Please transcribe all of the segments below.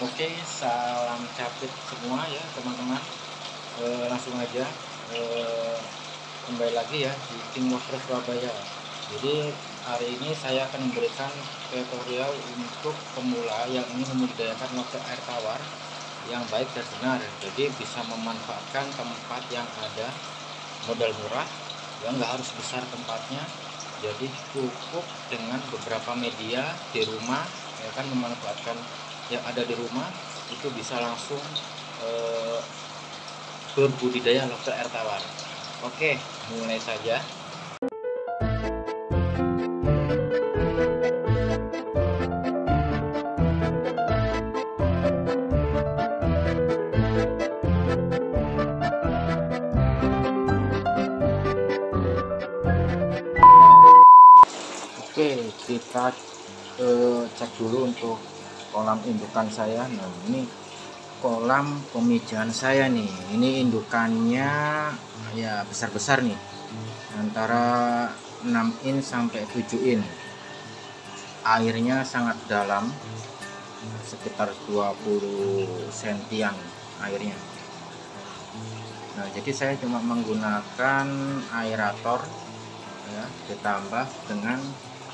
Oke, salam capit semua ya teman-teman. Langsung aja, eee, kembali lagi ya di King Lover Surabaya. Jadi hari ini saya akan memberikan tutorial untuk pemula yang ingin membudidayakan lobster air tawar yang baik dan benar. Jadi bisa memanfaatkan tempat yang ada, modal murah, ya nggak harus besar tempatnya. Jadi cukup dengan beberapa media di rumah, ya kan, memanfaatkan yang ada di rumah itu bisa langsung eh, berbudidaya lobster air tawar. Oke, mulai saja. Oke, kita cek dulu untuk kolam indukan saya. Nah, ini kolam pemijahan saya nih. Ini indukannya ya besar-besar nih, antara 6 in sampai 7 in. Airnya sangat dalam, sekitar 20 sentian airnya. Nah, jadi saya cuma menggunakan aerator ya, ditambah dengan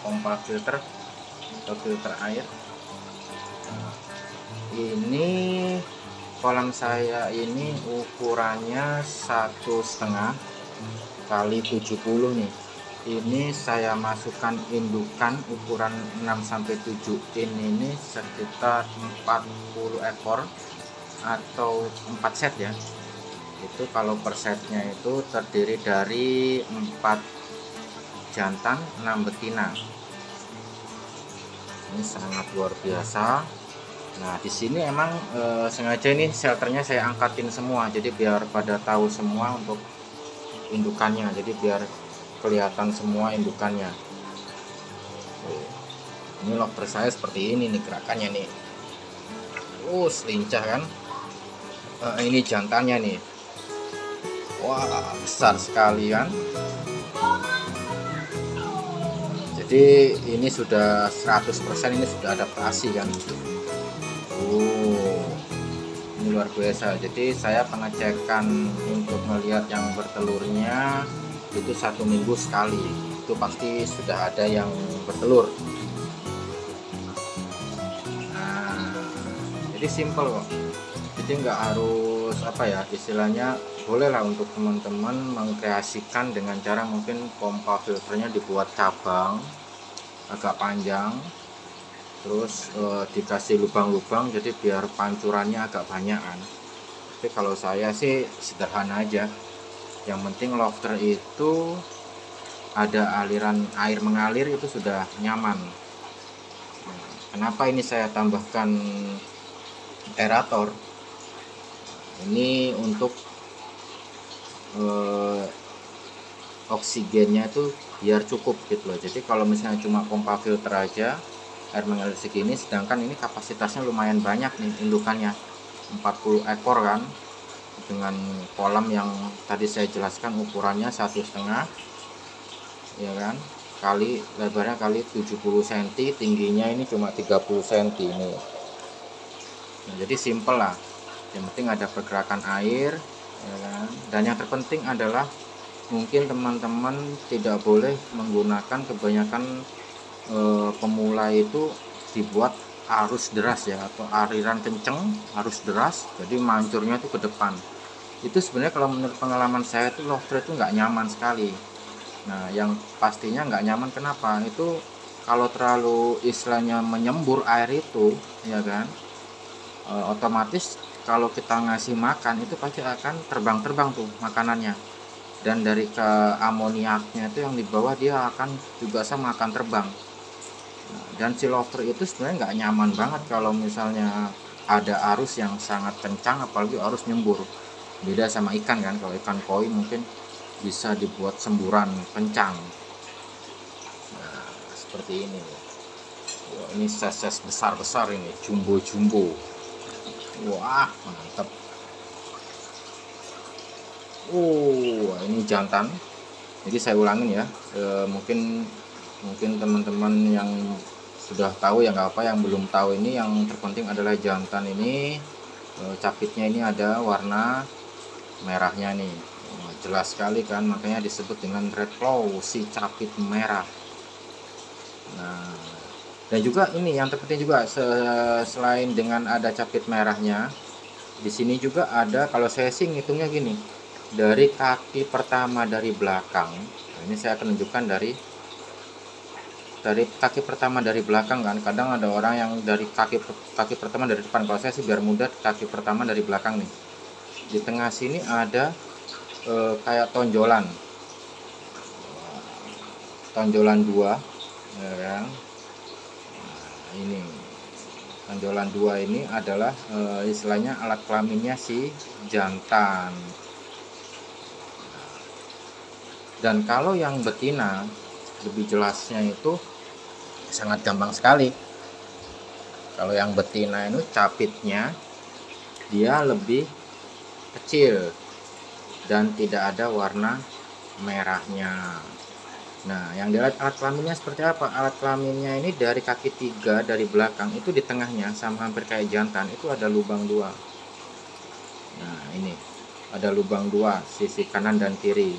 pompa filter atau filter air. Ini kolam saya ini ukurannya 1,5 kali 70 nih. Ini saya masukkan indukan ukuran 6 sampai 7 in, ini sekitar 40 ekor atau 4 set ya. Itu kalau per setnya itu terdiri dari 4 jantan 6 betina. Ini sangat luar biasa. Nah, di sini emang sengaja ini shelternya saya angkatin semua, jadi biar pada tahu semua untuk indukannya, jadi biar kelihatan semua indukannya. Ini lobster saya seperti ini nih gerakannya nih. Lincah kan. Ini jantannya nih. Wah, besar sekali kan. Jadi ini sudah 100%, ini sudah adaptasi kan. Ini luar biasa. Jadi saya pengecekan untuk melihat yang bertelurnya itu 1 minggu sekali. Itu pasti sudah ada yang bertelur. Nah, jadi simple kok. Jadi nggak harus apa ya, istilahnya bolehlah untuk teman-teman mengkreasikan dengan cara mungkin pompa filternya dibuat cabang agak panjang, terus dikasih lubang-lubang jadi biar pancurannya agak banyakan. Tapi kalau saya sih sederhana aja, yang penting lobster itu ada aliran air mengalir, itu sudah nyaman. Kenapa ini saya tambahkan aerator? Ini untuk oksigennya itu biar cukup gitu loh. Jadi kalau misalnya cuma pompa filter aja air mengalir segini, sedangkan ini kapasitasnya lumayan banyak nih indukannya, 40 ekor kan, dengan kolam yang tadi saya jelaskan ukurannya 1,5 ya kan, kali lebarnya kali 70 cm, tingginya ini cuma 30 cm ini. Nah, jadi simple lah, yang penting ada pergerakan air ya kan? Dan yang terpenting adalah mungkin teman-teman tidak boleh menggunakan kebanyakan pemula itu dibuat arus deras ya, atau aliran kenceng, arus deras, jadi mancurnya itu ke depan. Itu sebenarnya kalau menurut pengalaman saya itu lobster itu nggak nyaman sekali. Nah, yang pastinya nggak nyaman kenapa? Itu kalau terlalu istilahnya menyembur air itu ya kan, otomatis kalau kita ngasih makan itu pasti akan terbang-terbang tuh makanannya, dan dari ke amoniaknya itu yang di bawah dia akan juga sama akan terbang. Nah, dan si lobster itu sebenarnya nggak nyaman banget kalau misalnya ada arus yang sangat kencang, apalagi arus nyembur. Beda sama ikan kan, kalau ikan koi mungkin bisa dibuat semburan kencang. Nah, seperti ini. Wah, ini ses-ses besar-besar ini, jumbo-jumbo. Wah, mantap. Ini jantan. Jadi saya ulangin ya, mungkin teman-teman yang sudah tahu ya nggak apa, yang belum tahu ini yang terpenting adalah jantan ini capitnya ini ada warna merahnya nih. Jelas sekali kan, makanya disebut dengan red claw, si capit merah. Nah, dan juga ini yang terpenting juga, selain dengan ada capit merahnya, di sini juga ada, kalau saya sih ngitungnya gini, dari kaki pertama dari belakang. Nah, ini saya akan tunjukkan dari kaki pertama dari belakang kan. Kadang ada orang yang dari kaki pertama dari depan. Kalau saya sih biar mudah, kaki pertama dari belakang nih. Di tengah sini ada kayak tonjolan dua, ya kan. Nah, ini tonjolan dua ini adalah istilahnya alat kelaminnya si jantan. Dan kalau yang betina, lebih jelasnya itu sangat gampang sekali. Kalau yang betina itu capitnya dia lebih kecil dan tidak ada warna merahnya. Nah, yang dilihat alat kelaminnya seperti apa? Alat kelaminnya ini dari kaki 3 dari belakang, itu di tengahnya sama hampir kayak jantan, itu ada lubang 2. Nah, ini ada lubang 2 sisi kanan dan kiri.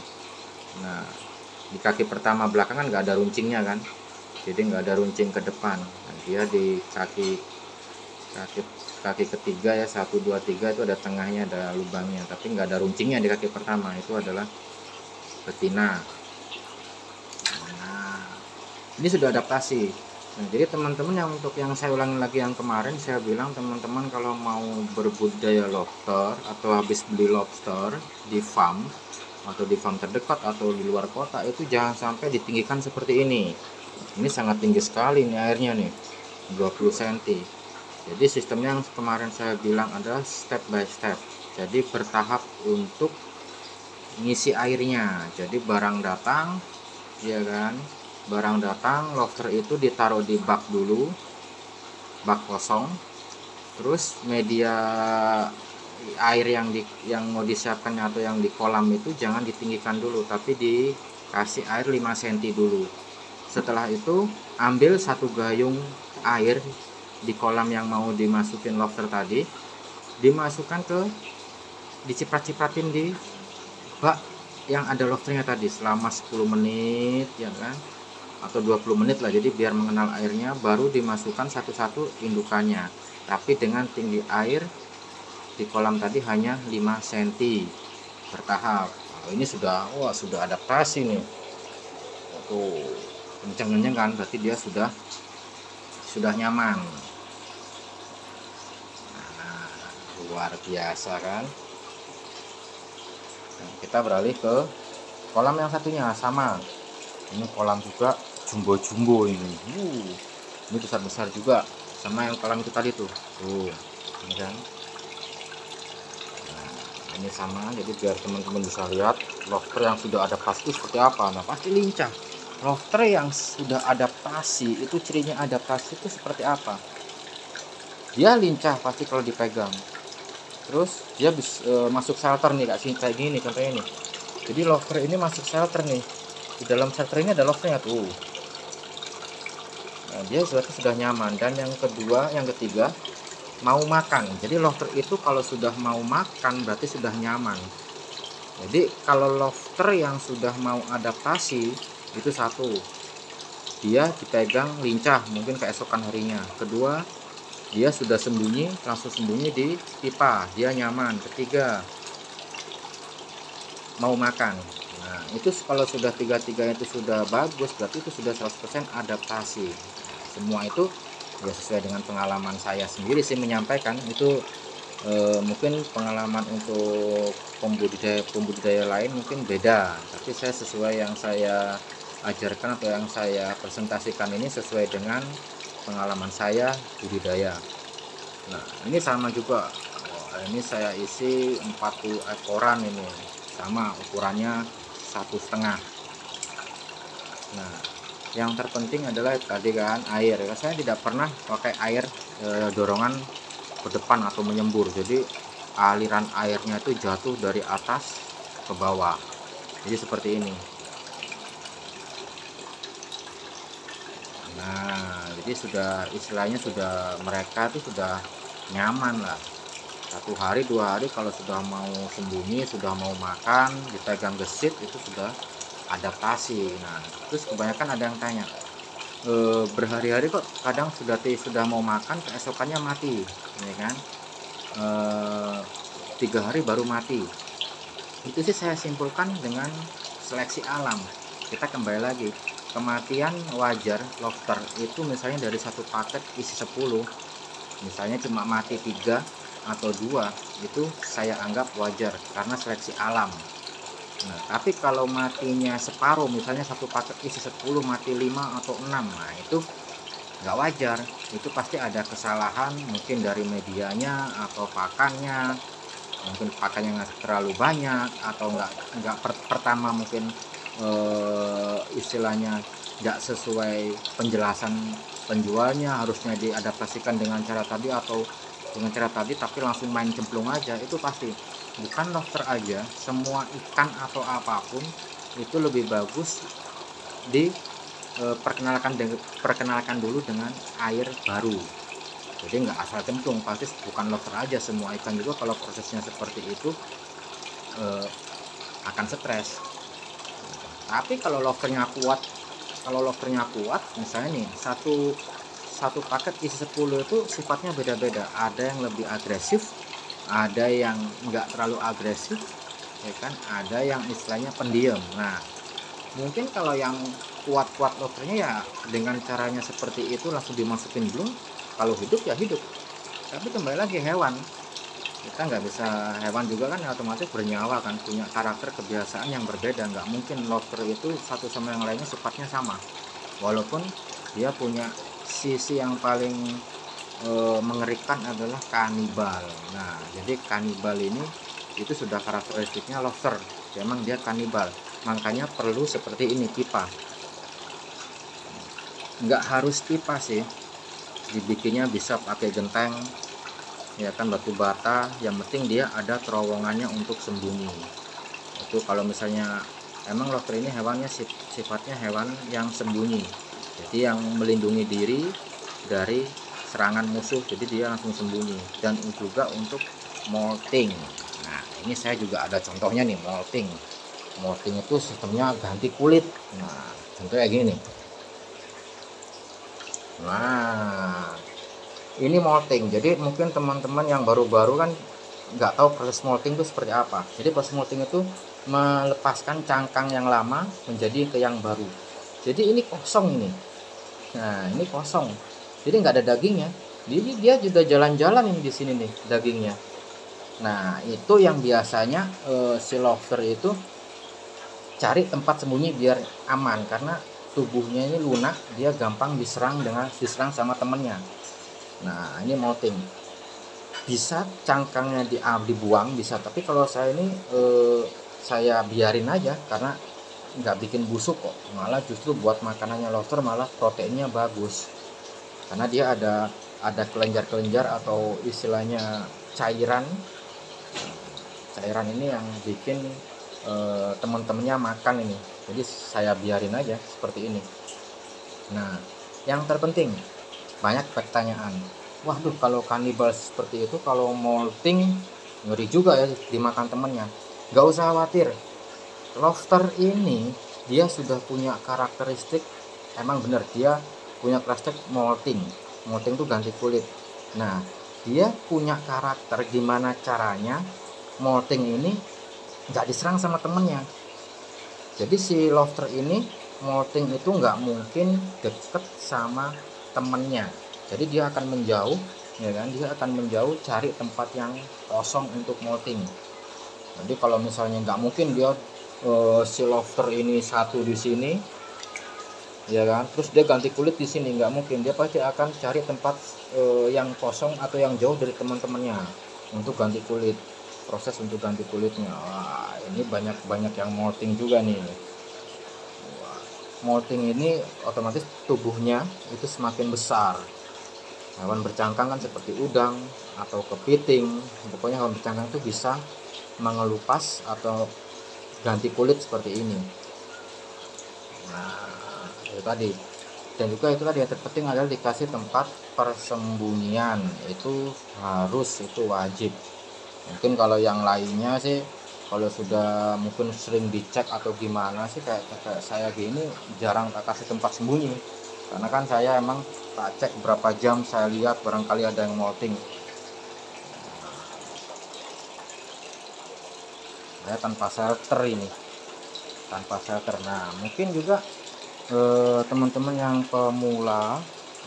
Nah, di kaki pertama belakang kan nggak ada runcingnya kan, jadi nggak ada runcing ke depan. Nah, dia di kaki ketiga ya, 1 2 3 itu ada tengahnya, ada lubangnya, tapi nggak ada runcingnya di kaki pertama. Itu adalah betina. Nah, ini sudah adaptasi. Nah, jadi teman-teman, yang untuk yang saya ulangi lagi yang kemarin, saya bilang teman-teman kalau mau berbudidaya lobster atau habis beli lobster di farm atau di farm terdekat atau di luar kota, itu jangan sampai ditinggikan seperti ini. Ini sangat tinggi sekali nih airnya nih, 20 cm. Jadi sistemnya yang kemarin saya bilang adalah step by step. Jadi bertahap untuk ngisi airnya. Jadi barang datang, ya kan, barang datang, lobster itu ditaruh di bak dulu, bak kosong. Terus media air yang mau disiapkan atau yang di kolam itu jangan ditinggikan dulu, tapi dikasih air 5 cm dulu. Setelah itu ambil 1 gayung air di kolam yang mau dimasukin lobster tadi, dimasukkan diciprat-cipratin di bak yang ada lobsternya tadi selama 10 menit ya kan, atau 20 menit lah. Jadi biar mengenal airnya, baru dimasukkan satu-satu indukannya, tapi dengan tinggi air di kolam tadi hanya 5 cm bertahap. Nah, ini sudah adaptasi nih. Tuh, kenceng-kenceng kan, berarti dia sudah nyaman. Nah, luar biasa kan. Nah, kita beralih ke kolam yang satunya, sama. Ini kolam juga jumbo-jumbo ini. Ini besar-besar juga sama yang kolam itu tadi tuh. Ini kan. Ini sama, jadi biar teman-teman bisa lihat lobster yang sudah adaptasi seperti apa. Nah, pasti lincah. Lobster yang sudah adaptasi itu cirinya adaptasi itu seperti apa? Dia lincah pasti kalau dipegang. Terus dia bisa masuk shelter nih, kayak gini contohnya nih. Jadi lobster ini masuk shelter nih. Di dalam shelter ini ada lobsternya tuh. Nah, dia sudah nyaman. Dan yang ketiga mau makan. Jadi lobster itu kalau sudah mau makan berarti sudah nyaman. Jadi kalau lobster yang sudah mau adaptasi itu, satu, dia dipegang lincah mungkin keesokan harinya. Kedua, dia sudah langsung sembunyi di pipa, dia nyaman. Ketiga, mau makan. Nah, itu kalau sudah tiga-tiga itu sudah bagus, berarti itu sudah 100% adaptasi. Semua itu ya sesuai dengan pengalaman saya sendiri sih menyampaikan itu. Mungkin pengalaman untuk pembudidaya lain mungkin beda, tapi saya sesuai yang saya ajarkan atau yang saya presentasikan ini sesuai dengan pengalaman saya budidaya. Nah, ini sama juga. Ini saya isi 40 ekoran ini, sama ukurannya 1,5. Nah, yang terpenting adalah tadi kan air. Saya tidak pernah pakai air dorongan ke depan atau menyembur, jadi aliran airnya itu jatuh dari atas ke bawah, jadi seperti ini. Nah, Jadi sudah istilahnya sudah mereka itu sudah nyaman lah. 1 hari 2 hari kalau sudah mau sembunyi, sudah mau makan, dipegang gesit itu sudah adaptasi. Nah, terus kebanyakan ada yang tanya, berhari-hari kok kadang sudah mau makan, keesokannya mati, ya kan? 3 hari baru mati. Itu sih saya simpulkan dengan seleksi alam. Kita kembali lagi, kematian wajar lobster itu misalnya dari satu paket isi 10, misalnya cuma mati 3 atau 2, itu saya anggap wajar karena seleksi alam. Nah, tapi kalau matinya separuh, misalnya satu paket isi 10 mati 5 atau 6, nah itu nggak wajar. Itu pasti ada kesalahan mungkin dari medianya atau pakannya, mungkin pakannya nggak terlalu banyak, atau nggak pertama mungkin istilahnya nggak sesuai penjelasan penjualnya, harusnya diadaptasikan dengan cara tadi atau dengan cara tadi tapi langsung main cemplung aja. Itu pasti bukan lobster aja, semua ikan atau apapun itu lebih bagus di perkenalkan dulu dengan air baru. Jadi nggak asal cemplung, pasti bukan lobster aja, semua ikan juga kalau prosesnya seperti itu akan stres. Tapi kalau lobsternya kuat, misalnya nih satu paket isi 10 itu sifatnya beda-beda. Ada yang lebih agresif, ada yang nggak terlalu agresif, ya kan? Ada yang istilahnya pendiam. Nah, mungkin kalau yang kuat-kuat lobsternya ya dengan caranya seperti itu langsung dimasukin belum. Kalau hidup ya hidup. Tapi kembali lagi hewan, kita nggak bisa, hewan juga kan otomatis bernyawa kan, punya karakter kebiasaan yang berbeda. Nggak mungkin lobster itu satu sama yang lainnya sifatnya sama, walaupun dia punya sisi yang paling mengerikan adalah kanibal. Nah, jadi kanibal ini itu sudah karakteristiknya lobster, memang dia kanibal, makanya perlu seperti ini, pipa. Nggak harus pipa sih, dibikinnya bisa pakai genteng, ya kan, batu bata, yang penting dia ada terowongannya untuk sembunyi. Itu kalau misalnya emang lobster ini hewannya sifatnya hewan yang sembunyi, jadi yang melindungi diri dari serangan musuh, jadi dia langsung sembunyi. Dan juga untuk molting. Nah, ini saya juga ada contohnya nih, molting. Molting itu sistemnya ganti kulit. Nah, contohnya gini. Nah, ini molting. Jadi mungkin teman-teman yang baru-baru kan nggak tahu proses molting itu seperti apa. Jadi proses molting itu melepaskan cangkang yang lama menjadi ke yang baru. Jadi ini kosong ini. Nah, ini kosong. Jadi nggak ada dagingnya. Jadi dia juga jalan-jalan ini di sini nih dagingnya. Nah, itu yang biasanya si lobster itu cari tempat sembunyi biar aman, karena tubuhnya ini lunak, dia gampang diserang sama temennya. Nah, ini molting. Bisa cangkangnya dibuang bisa, tapi kalau saya ini saya biarin aja karena nggak bikin busuk kok, malah justru buat makanannya lobster malah proteinnya bagus, karena dia ada kelenjar-kelenjar atau istilahnya cairan ini yang bikin teman-temannya makan ini. Jadi saya biarin aja seperti ini. Nah, yang terpenting, banyak pertanyaan, waduh kalau kanibal seperti itu kalau molting ngeri juga ya dimakan temennya. Gak usah khawatir, lobster ini dia sudah punya karakteristik, emang bener dia punya karakteristik molting itu ganti kulit. Nah, dia punya karakter gimana caranya molting ini nggak diserang sama temennya. Jadi si lobster ini molting itu nggak mungkin deket sama temennya, jadi dia akan menjauh, ya kan, dia akan menjauh cari tempat yang kosong untuk molting. Jadi kalau misalnya nggak mungkin dia si lobster ini satu di sini, ya kan, terus dia ganti kulit di sini, nggak mungkin. Dia pasti akan cari tempat yang kosong atau yang jauh dari teman-temannya untuk ganti kulit, proses untuk ganti kulitnya. Wah, ini banyak yang molting juga nih. Molting ini otomatis tubuhnya itu semakin besar. Hewan bercangkang kan seperti udang atau kepiting, pokoknya hewan bercangkang itu bisa mengelupas atau ganti kulit seperti ini. Nah, itu tadi Dan juga itu tadi yang terpenting adalah dikasih tempat persembunyian, itu harus, itu wajib. Mungkin kalau yang lainnya sih, kalau sudah mungkin sering dicek atau gimana sih, kayak saya gini jarang tak kasih tempat sembunyi, karena kan saya emang tak cek berapa jam, saya lihat barangkali ada yang molting. Saya tanpa shelter ini, tanpa shelter. Nah mungkin juga teman-teman yang pemula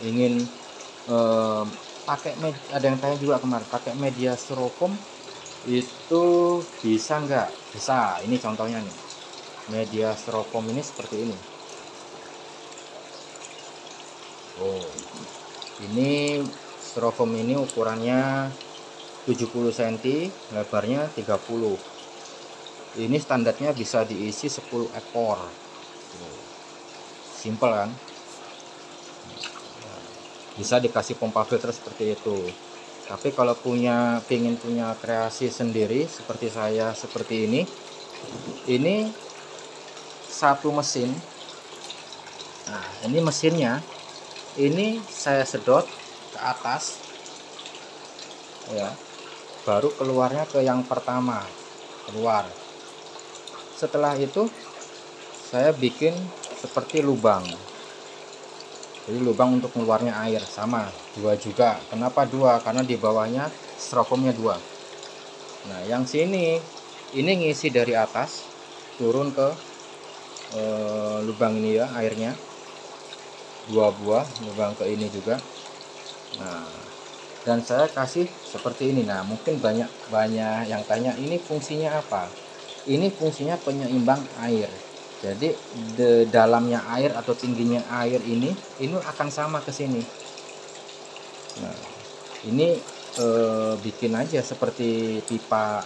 ingin pakai ada yang tanya juga kemarin, pakai media styrofoam itu bisa nggak? Bisa. Ini contohnya nih, media styrofoam ini seperti ini. Oh, ini styrofoam ini ukurannya 70 cm, lebarnya 30. Ini standarnya bisa diisi 10 ekor. Simple kan? Bisa dikasih pompa filter seperti itu. Tapi kalau pengen punya kreasi sendiri seperti saya seperti ini satu mesin. Nah ini mesinnya, ini saya sedot ke atas ya, baru keluarnya ke yang pertama, keluar. Setelah itu saya bikin seperti lubang, jadi lubang untuk keluarnya air, sama dua juga. Kenapa dua? Karena di bawahnya styrofoamnya dua. Nah yang sini ini ngisi dari atas turun ke lubang ini ya, airnya dua buah lubang ke ini juga. Nah dan saya kasih seperti ini. Nah mungkin banyak yang tanya, ini fungsinya apa? Ini fungsinya penyeimbang air. Jadi dalamnya air atau tingginya air ini akan sama ke sini. Nah ini bikin aja seperti pipa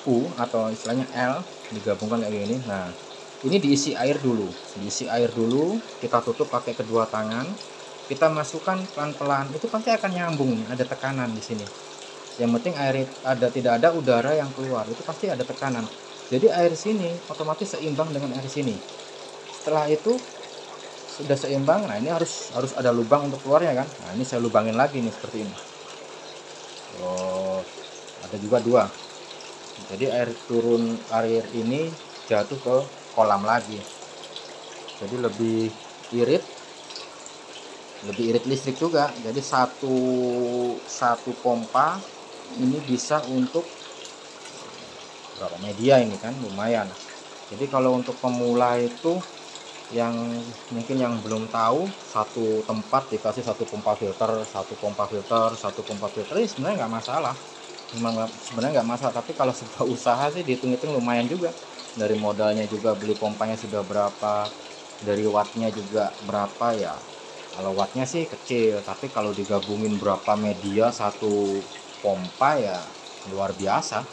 U atau istilahnya L, digabungkan kayak gini. Nah ini diisi air dulu, kita tutup pakai kedua tangan, kita masukkan pelan-pelan, itu pasti akan nyambung, ada tekanan di sini. Yang penting air tidak ada udara yang keluar, itu pasti ada tekanan. Jadi air sini otomatis seimbang dengan air sini. Setelah itu sudah seimbang, nah ini harus ada lubang untuk keluarnya kan. Nah ini saya lubangin lagi nih seperti ini. Oh, ada juga dua. Jadi air ini jatuh ke kolam lagi. Jadi lebih irit listrik juga. Jadi satu pompa ini bisa untuk berapa media ini kan, lumayan. Jadi kalau untuk pemula itu yang mungkin yang belum tahu, satu tempat dikasih satu pompa filter ini sebenarnya nggak masalah, tapi kalau sebuah usaha sih dihitung-hitung lumayan juga, dari modalnya juga, beli pompanya sudah berapa, dari wattnya juga berapa ya. Kalau wattnya sih kecil, tapi kalau digabungin berapa media satu pompa ya luar biasa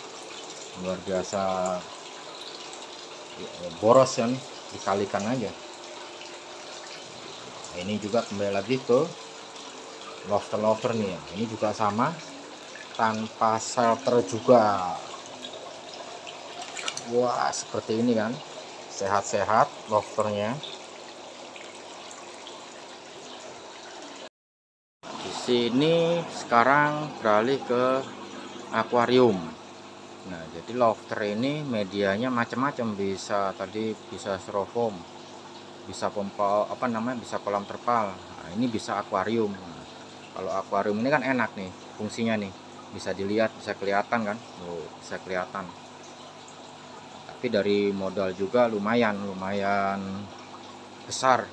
boros kan, dikalikan aja. Nah, ini juga kembali lagi ke lofter nih ya. Ini juga sama, tanpa shelter juga. Wah seperti ini kan, sehat-sehat lofternya. Di sini sekarang beralih ke akuarium. Nah jadi lofter ini medianya macam-macam, bisa styrofoam, bisa pompa bisa kolam terpal. Nah, ini bisa akuarium. Nah, kalau akuarium ini kan enak nih fungsinya nih, bisa dilihat, bisa kelihatan kan. Bisa kelihatan. Tapi dari modal juga lumayan besar.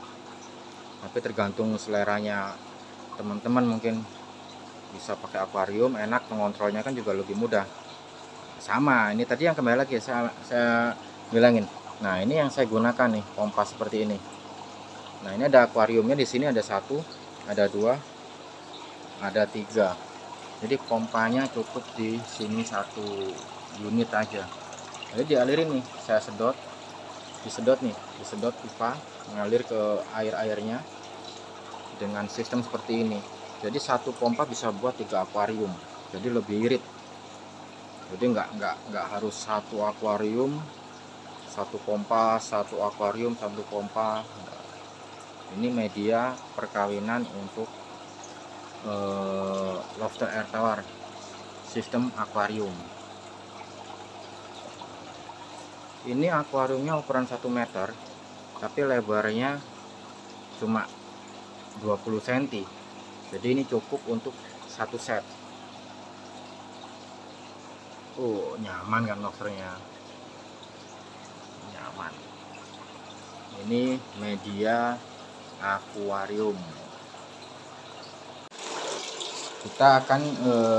Tapi tergantung seleranya teman-teman, mungkin bisa pakai akuarium, enak, mengontrolnya kan juga lebih mudah. Sama ini tadi yang kembali lagi saya bilangin. Nah ini yang saya gunakan nih, pompa seperti ini. Nah ini ada akuariumnya, di sini ada 1, ada 2, ada 3. Jadi pompanya cukup di sini 1 unit aja. Jadi dialirin nih, saya disedot pipa, mengalir ke airnya dengan sistem seperti ini. Jadi satu pompa bisa buat 3 akuarium. Jadi lebih irit. Jadi nggak harus satu akuarium, satu pompa, satu akuarium, satu pompa. Ini media perkawinan untuk lobster air tawar sistem akuarium. Ini akuariumnya ukuran 1 meter, tapi lebarnya cuma 20 cm. Jadi ini cukup untuk satu set. Nyaman kan lobsternya, nyaman. Ini media akuarium. Kita akan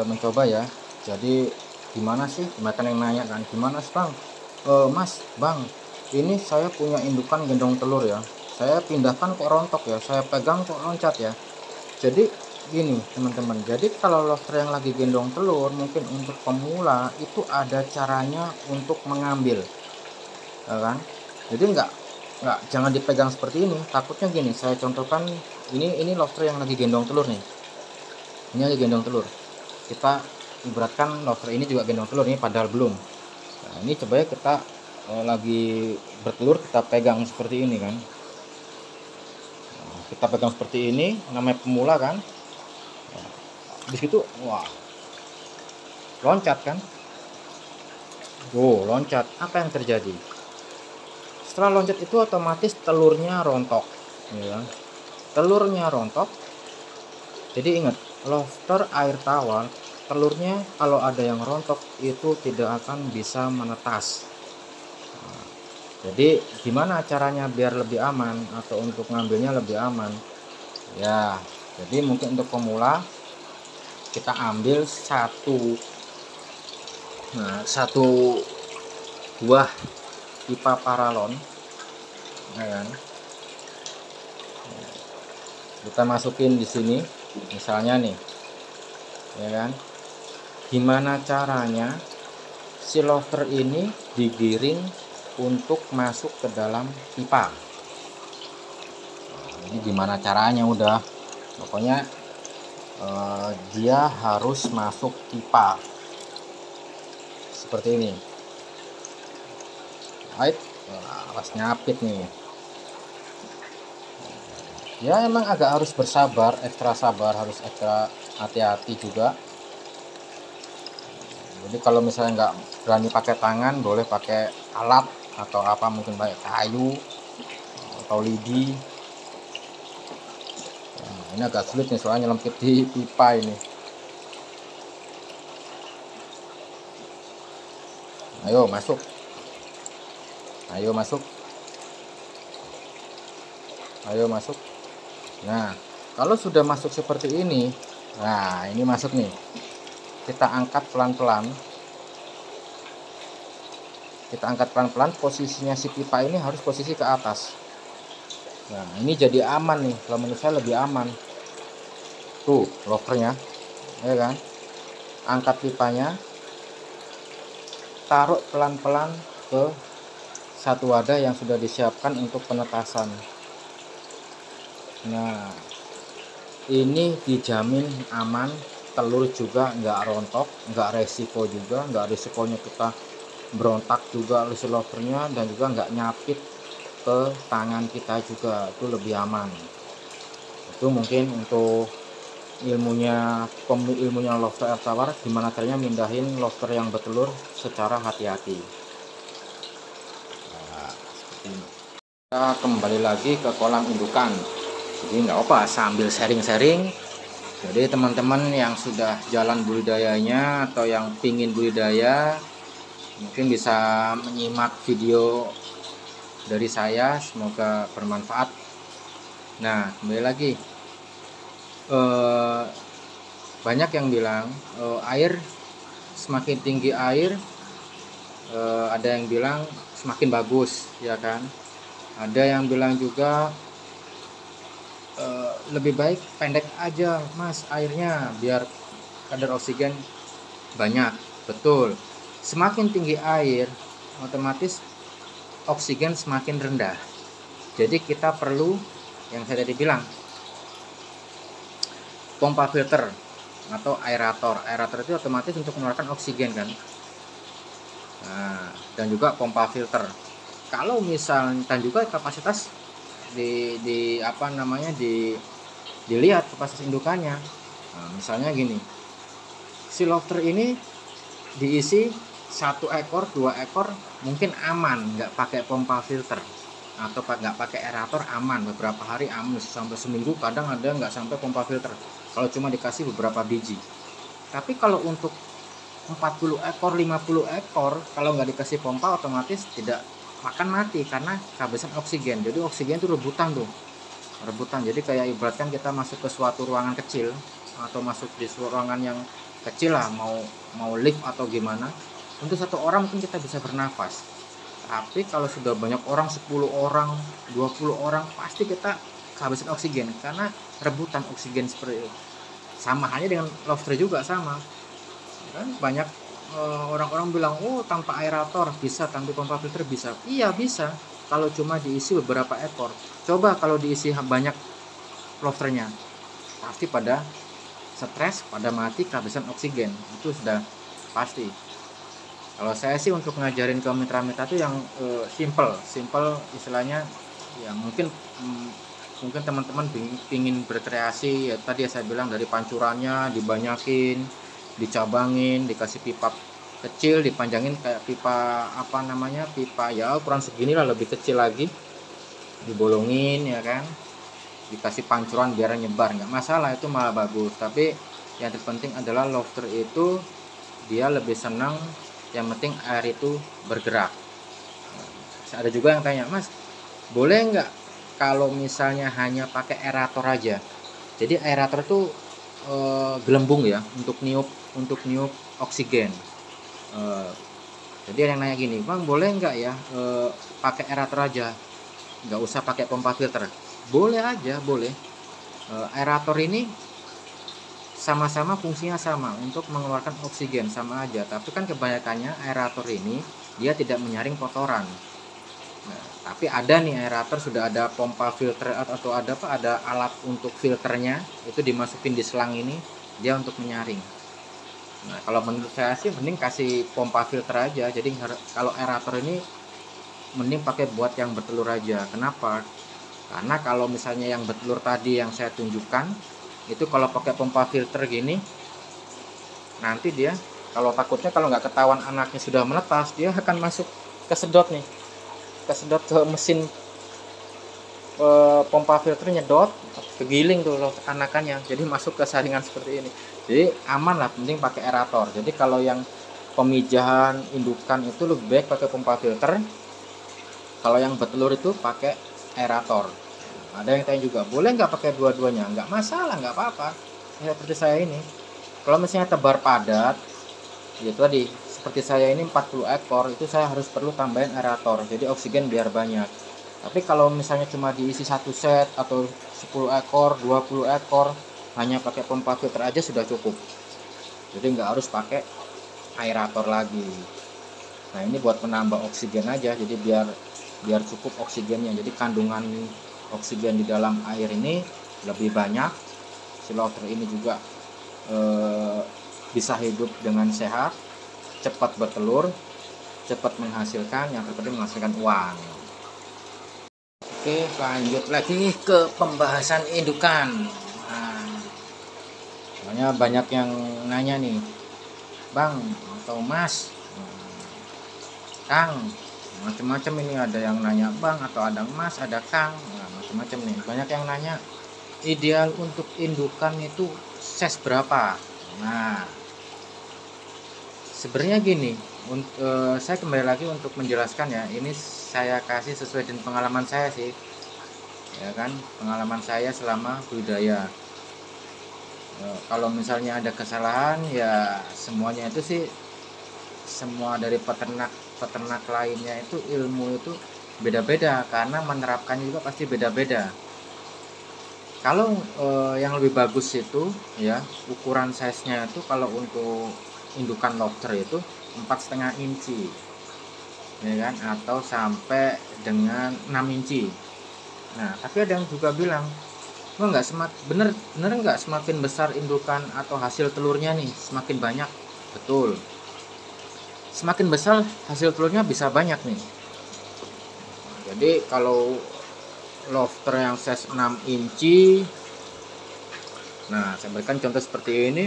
mencoba ya. Jadi gimana sih, bahkan yang nanya kan, gimana sih bang, mas bang, ini saya punya indukan gendong telur ya, saya pindahkan kok rontok ya, saya pegang kok loncat ya. Jadi gini teman-teman, jadi kalau lobster yang lagi gendong telur, mungkin untuk pemula itu ada caranya untuk mengambil ya kan. Jadi nggak jangan dipegang seperti ini, takutnya gini. Saya contohkan, ini lobster yang lagi gendong telur nih, ini lagi gendong telur. Kita ibaratkan lobster ini juga gendong telur, ini padahal belum. Nah, ini coba ya, kita lagi bertelur, kita pegang seperti ini kan. Nah, kita pegang seperti ini, namanya pemula kan. Di situ wah, loncat kan. Loncat. Apa yang terjadi? Setelah loncat itu otomatis telurnya rontok ya. Telurnya rontok. Jadi ingat, lobster air tawar telurnya kalau ada yang rontok itu tidak akan bisa menetas. Nah, jadi gimana caranya biar lebih aman atau untuk ngambilnya lebih aman ya? Jadi mungkin untuk pemula kita ambil satu buah pipa paralon ya kan? Kita masukin di sini misalnya nih ya kan. Gimana caranya si lobster ini digiring untuk masuk ke dalam pipa? Ini gimana caranya, udah pokoknya dia harus masuk pipa seperti ini. Awas nyapit nih ya. Emang agak harus bersabar, ekstra sabar, harus ekstra hati-hati juga. Jadi kalau misalnya nggak berani pakai tangan, boleh pakai alat atau apa, mungkin pakai kayu atau lidi. Nah, ini agak sulit nih soalnya nyelempit di pipa ini. Ayo masuk, ayo masuk, ayo masuk. Nah, kalau sudah masuk seperti ini, nah ini masuk nih. Kita angkat pelan-pelan. Kita angkat pelan-pelan, posisinya si pipa ini harus posisi ke atas. Nah, ini jadi aman nih. Kalau menurut saya lebih aman. Tuh, lobsternya, ya kan? Angkat pipanya, taruh pelan-pelan ke satu wadah yang sudah disiapkan untuk penetasan. Nah, ini dijamin aman, telur juga nggak rontok, nggak resiko juga, nggak risikonya kita berontak juga si lobsternya, dan juga nggak nyapit ke tangan kita juga, itu lebih aman. Itu mungkin untuk ilmunya lobster air tawar, gimana caranya mindahin lobster yang bertelur secara hati-hati. Nah, seperti ini. Kita kembali lagi ke kolam indukan. Jadi nggak apa, sambil sharing-sharing. Jadi teman-teman yang sudah jalan budidayanya atau yang pingin budidaya, mungkin bisa menyimak video dari saya, semoga bermanfaat. Nah, kembali lagi, banyak yang bilang air semakin tinggi air, ada yang bilang semakin bagus ya kan. Ada yang bilang juga lebih baik pendek aja mas airnya biar kadar oksigen banyak. Betul, semakin tinggi air otomatis oksigen semakin rendah. Jadi kita perlu, yang saya tadi bilang, pompa filter atau aerator. Aerator itu otomatis untuk mengeluarkan oksigen kan. Nah, dan juga pompa filter. Kalau misalnya, dan juga kapasitas di apa namanya dilihat kapasitas indukannya. Nah, misalnya gini, si lobster ini diisi 1 ekor 2 ekor mungkin aman, nggak pakai pompa filter atau nggak pakai aerator, aman beberapa hari, aman sampai seminggu, kadang ada nggak sampai pompa filter kalau cuma dikasih beberapa biji. Tapi kalau untuk 40 ekor 50 ekor kalau nggak dikasih pompa otomatis tidak akan mati karena kehabisan oksigen. Jadi oksigen itu rebutan tuh, rebutan. Jadi kayak ibaratkan kita masuk ke suatu ruangan kecil atau masuk di ruangan yang kecil lah, mau lift atau gimana, untuk 1 orang mungkin kita bisa bernafas. Tapi kalau sudah banyak orang, 10 orang 20 orang, pasti kita kehabisan oksigen karena rebutan oksigen seperti itu. Sama halnya dengan lobster juga sama kan. Banyak orang-orang bilang, oh tanpa aerator bisa, tanpa pompa filter bisa. Iya bisa kalau cuma diisi beberapa ekor. Coba kalau diisi banyak lobsternya, pasti pada stres, pada mati, kehabisan oksigen, itu sudah pasti. Kalau saya sih untuk ngajarin ke mitra-mitra itu yang simple istilahnya ya. Mungkin teman-teman pingin berkreasi ya, tadi ya saya bilang dari pancurannya dibanyakin, dicabangin, dikasih pipa kecil, dipanjangin kayak pipa apa namanya, pipa ya ukuran segini lah, lebih kecil lagi, dibolongin ya kan, dikasih pancuran biar nyebar, nggak masalah, itu malah bagus. Tapi yang terpenting adalah lobster itu dia lebih senang yang penting air itu bergerak. Ada juga yang tanya, Mas boleh nggak kalau misalnya hanya pakai aerator aja? Jadi aerator itu gelembung ya, untuk niup oksigen. Jadi ada yang nanya gini, Bang boleh nggak ya pakai aerator aja, nggak usah pakai pompa filter? Boleh aja, boleh. Aerator ini sama-sama fungsinya sama, untuk mengeluarkan oksigen sama aja. Tapi kan kebanyakannya aerator ini dia tidak menyaring kotoran. Nah, tapi ada nih aerator sudah ada pompa filter atau ada alat untuk filternya, itu dimasukin di selang ini, dia untuk menyaring. Nah, kalau menurut saya sih mending kasih pompa filter aja. Jadi kalau aerator ini mending pakai buat yang bertelur aja. Kenapa? Karena kalau misalnya yang bertelur tadi yang saya tunjukkan itu, kalau pakai pompa filter gini, nanti dia takutnya kalau nggak ketahuan anaknya sudah menetas, dia akan masuk kesedot ke mesin pompa filter, nyedot, kegiling tuh loh anakannya, jadi masuk ke saringan seperti ini. Jadi aman lah, penting pakai aerator. Jadi kalau yang pemijahan indukan itu lebih baik pakai pompa filter, kalau yang bertelur itu pakai aerator. Ada yang tanya juga, boleh nggak pakai dua-duanya? Nggak masalah, nggak apa-apa. Ya, seperti saya ini, kalau misalnya tebar padat, itu tadi seperti saya ini 40 ekor, itu saya harus perlu tambahin aerator, jadi oksigen biar banyak. Tapi kalau misalnya cuma diisi 1 set atau 10 ekor 20 ekor, hanya pakai pompa filter aja sudah cukup. Jadi nggak harus pakai aerator lagi. Nah ini buat menambah oksigen aja, jadi biar cukup oksigennya. Jadi kandungan oksigen di dalam air ini lebih banyak, si lobster ini juga bisa hidup dengan sehat, cepat bertelur, cepat menghasilkan, yang terpenting menghasilkan uang. Oke, lanjut lagi ke pembahasan indukan. Nah, banyak yang nanya nih, Bang atau Mas, Kang, macam-macam ini, ada yang nanya Bang atau ada Mas, ada Kang, nah, macam-macam nih. Banyak yang nanya ideal untuk indukan itu size berapa. Nah, sebenarnya gini, saya kembali lagi untuk menjelaskan ya, ini saya kasih sesuai dengan pengalaman saya sih, ya kan, pengalaman saya selama budidaya. Kalau misalnya ada kesalahan ya semuanya itu sih, semua dari peternak lainnya itu ilmu itu beda-beda, karena menerapkannya juga pasti beda-beda. Kalau yang lebih bagus itu ya, ukuran size-nya itu kalau untuk indukan lobster itu 4,5 inci ya kan, atau sampai dengan 6 inci. Nah tapi ada yang juga bilang, oh nggak bener nggak semakin besar indukan atau hasil telurnya nih semakin banyak. Betul, semakin besar hasil telurnya bisa banyak nih. Jadi kalau lobster yang size 6 inci. Nah, saya berikan contoh seperti ini,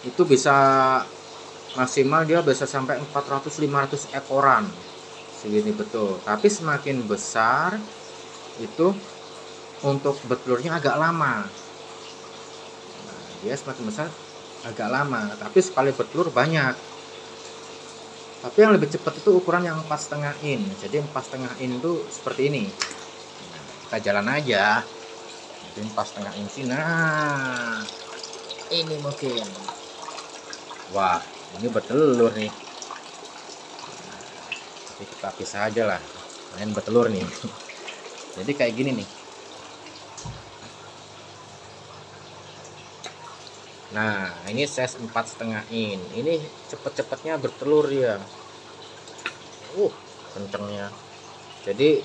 itu bisa maksimal dia bisa sampai 400-500 ekoran segini betul. Tapi semakin besar itu untuk bertelurnya agak lama. Nah, dia semakin besar agak lama, tapi sekali bertelur banyak. Tapi yang lebih cepat itu ukuran yang 4,5 in. Jadi 4,5 in itu seperti ini. Nah, kita jalan aja. Jadi 4,5 inci. Nah, ini mungkin. Wah, ini bertelur nih. Jadi kita pisah aja lah. Main bertelur nih. Jadi kayak gini nih. Nah, ini size 4,5 in. Ini cepet-cepetnya bertelur ya. Kencengnya. Jadi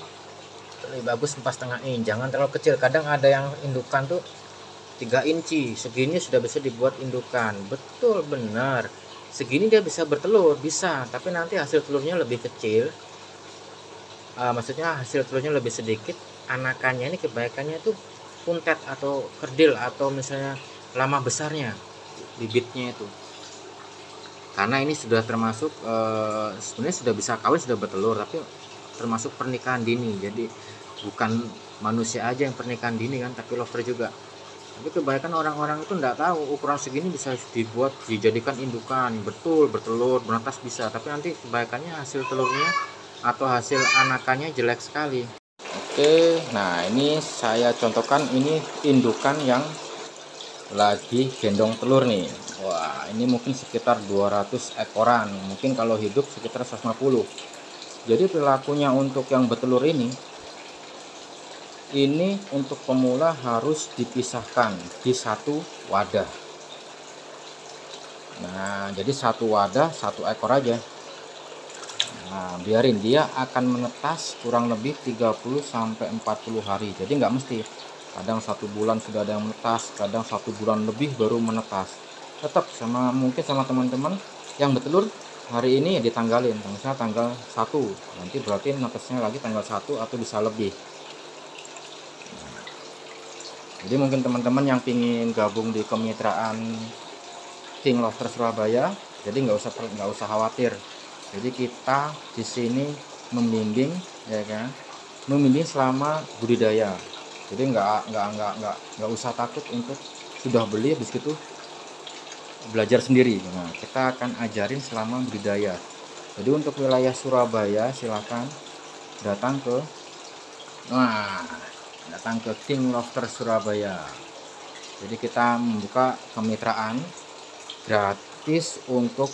lebih bagus 4,5 in. Jangan terlalu kecil. Kadang ada yang indukan tuh 3 inci. Segini sudah bisa dibuat indukan. Betul benar. Segini dia bisa bertelur, bisa. Tapi nanti hasil telurnya lebih kecil. Maksudnya hasil telurnya lebih sedikit. Anakannya ini kebanyakannya tuh puntet atau kerdil atau misalnya lama besarnya bibitnya itu, karena ini sudah termasuk sebenarnya sudah bisa kawin, sudah bertelur, tapi termasuk pernikahan dini. Jadi bukan manusia aja yang pernikahan dini kan, tapi lobster juga. Tapi kebanyakan orang-orang itu enggak tahu ukuran segini bisa dibuat dijadikan indukan, betul bertelur menetas bisa, tapi nanti kebanyakannya hasil telurnya atau hasil anakannya jelek sekali. Oke, nah ini saya contohkan, ini indukan yang lagi gendong telur nih. Wah, ini mungkin sekitar 200 ekoran, mungkin kalau hidup sekitar 150. Jadi perilakunya untuk yang bertelur ini untuk pemula harus dipisahkan di satu wadah. Nah, jadi satu wadah satu ekor aja. Nah, biarin dia akan menetas kurang lebih 30-40 hari. Jadi nggak mesti, kadang 1 bulan sudah ada yang menetas, kadang 1 bulan lebih baru menetas. Tetap sama, mungkin sama teman-teman yang bertelur hari ini ya ditanggalin, misalnya tanggal 1, nanti berarti netasnya lagi tanggal 1 atau bisa lebih. Jadi mungkin teman-teman yang pingin gabung di kemitraan King Lobster Surabaya, jadi nggak usah khawatir. Jadi kita di sini membimbing, ya kan, membimbing selama budidaya. Jadi nggak usah takut untuk sudah beli habis itu belajar sendiri. Nah, kita akan ajarin selama budidaya. Jadi untuk wilayah Surabaya silakan datang ke King Lobster Surabaya. Jadi kita membuka kemitraan gratis untuk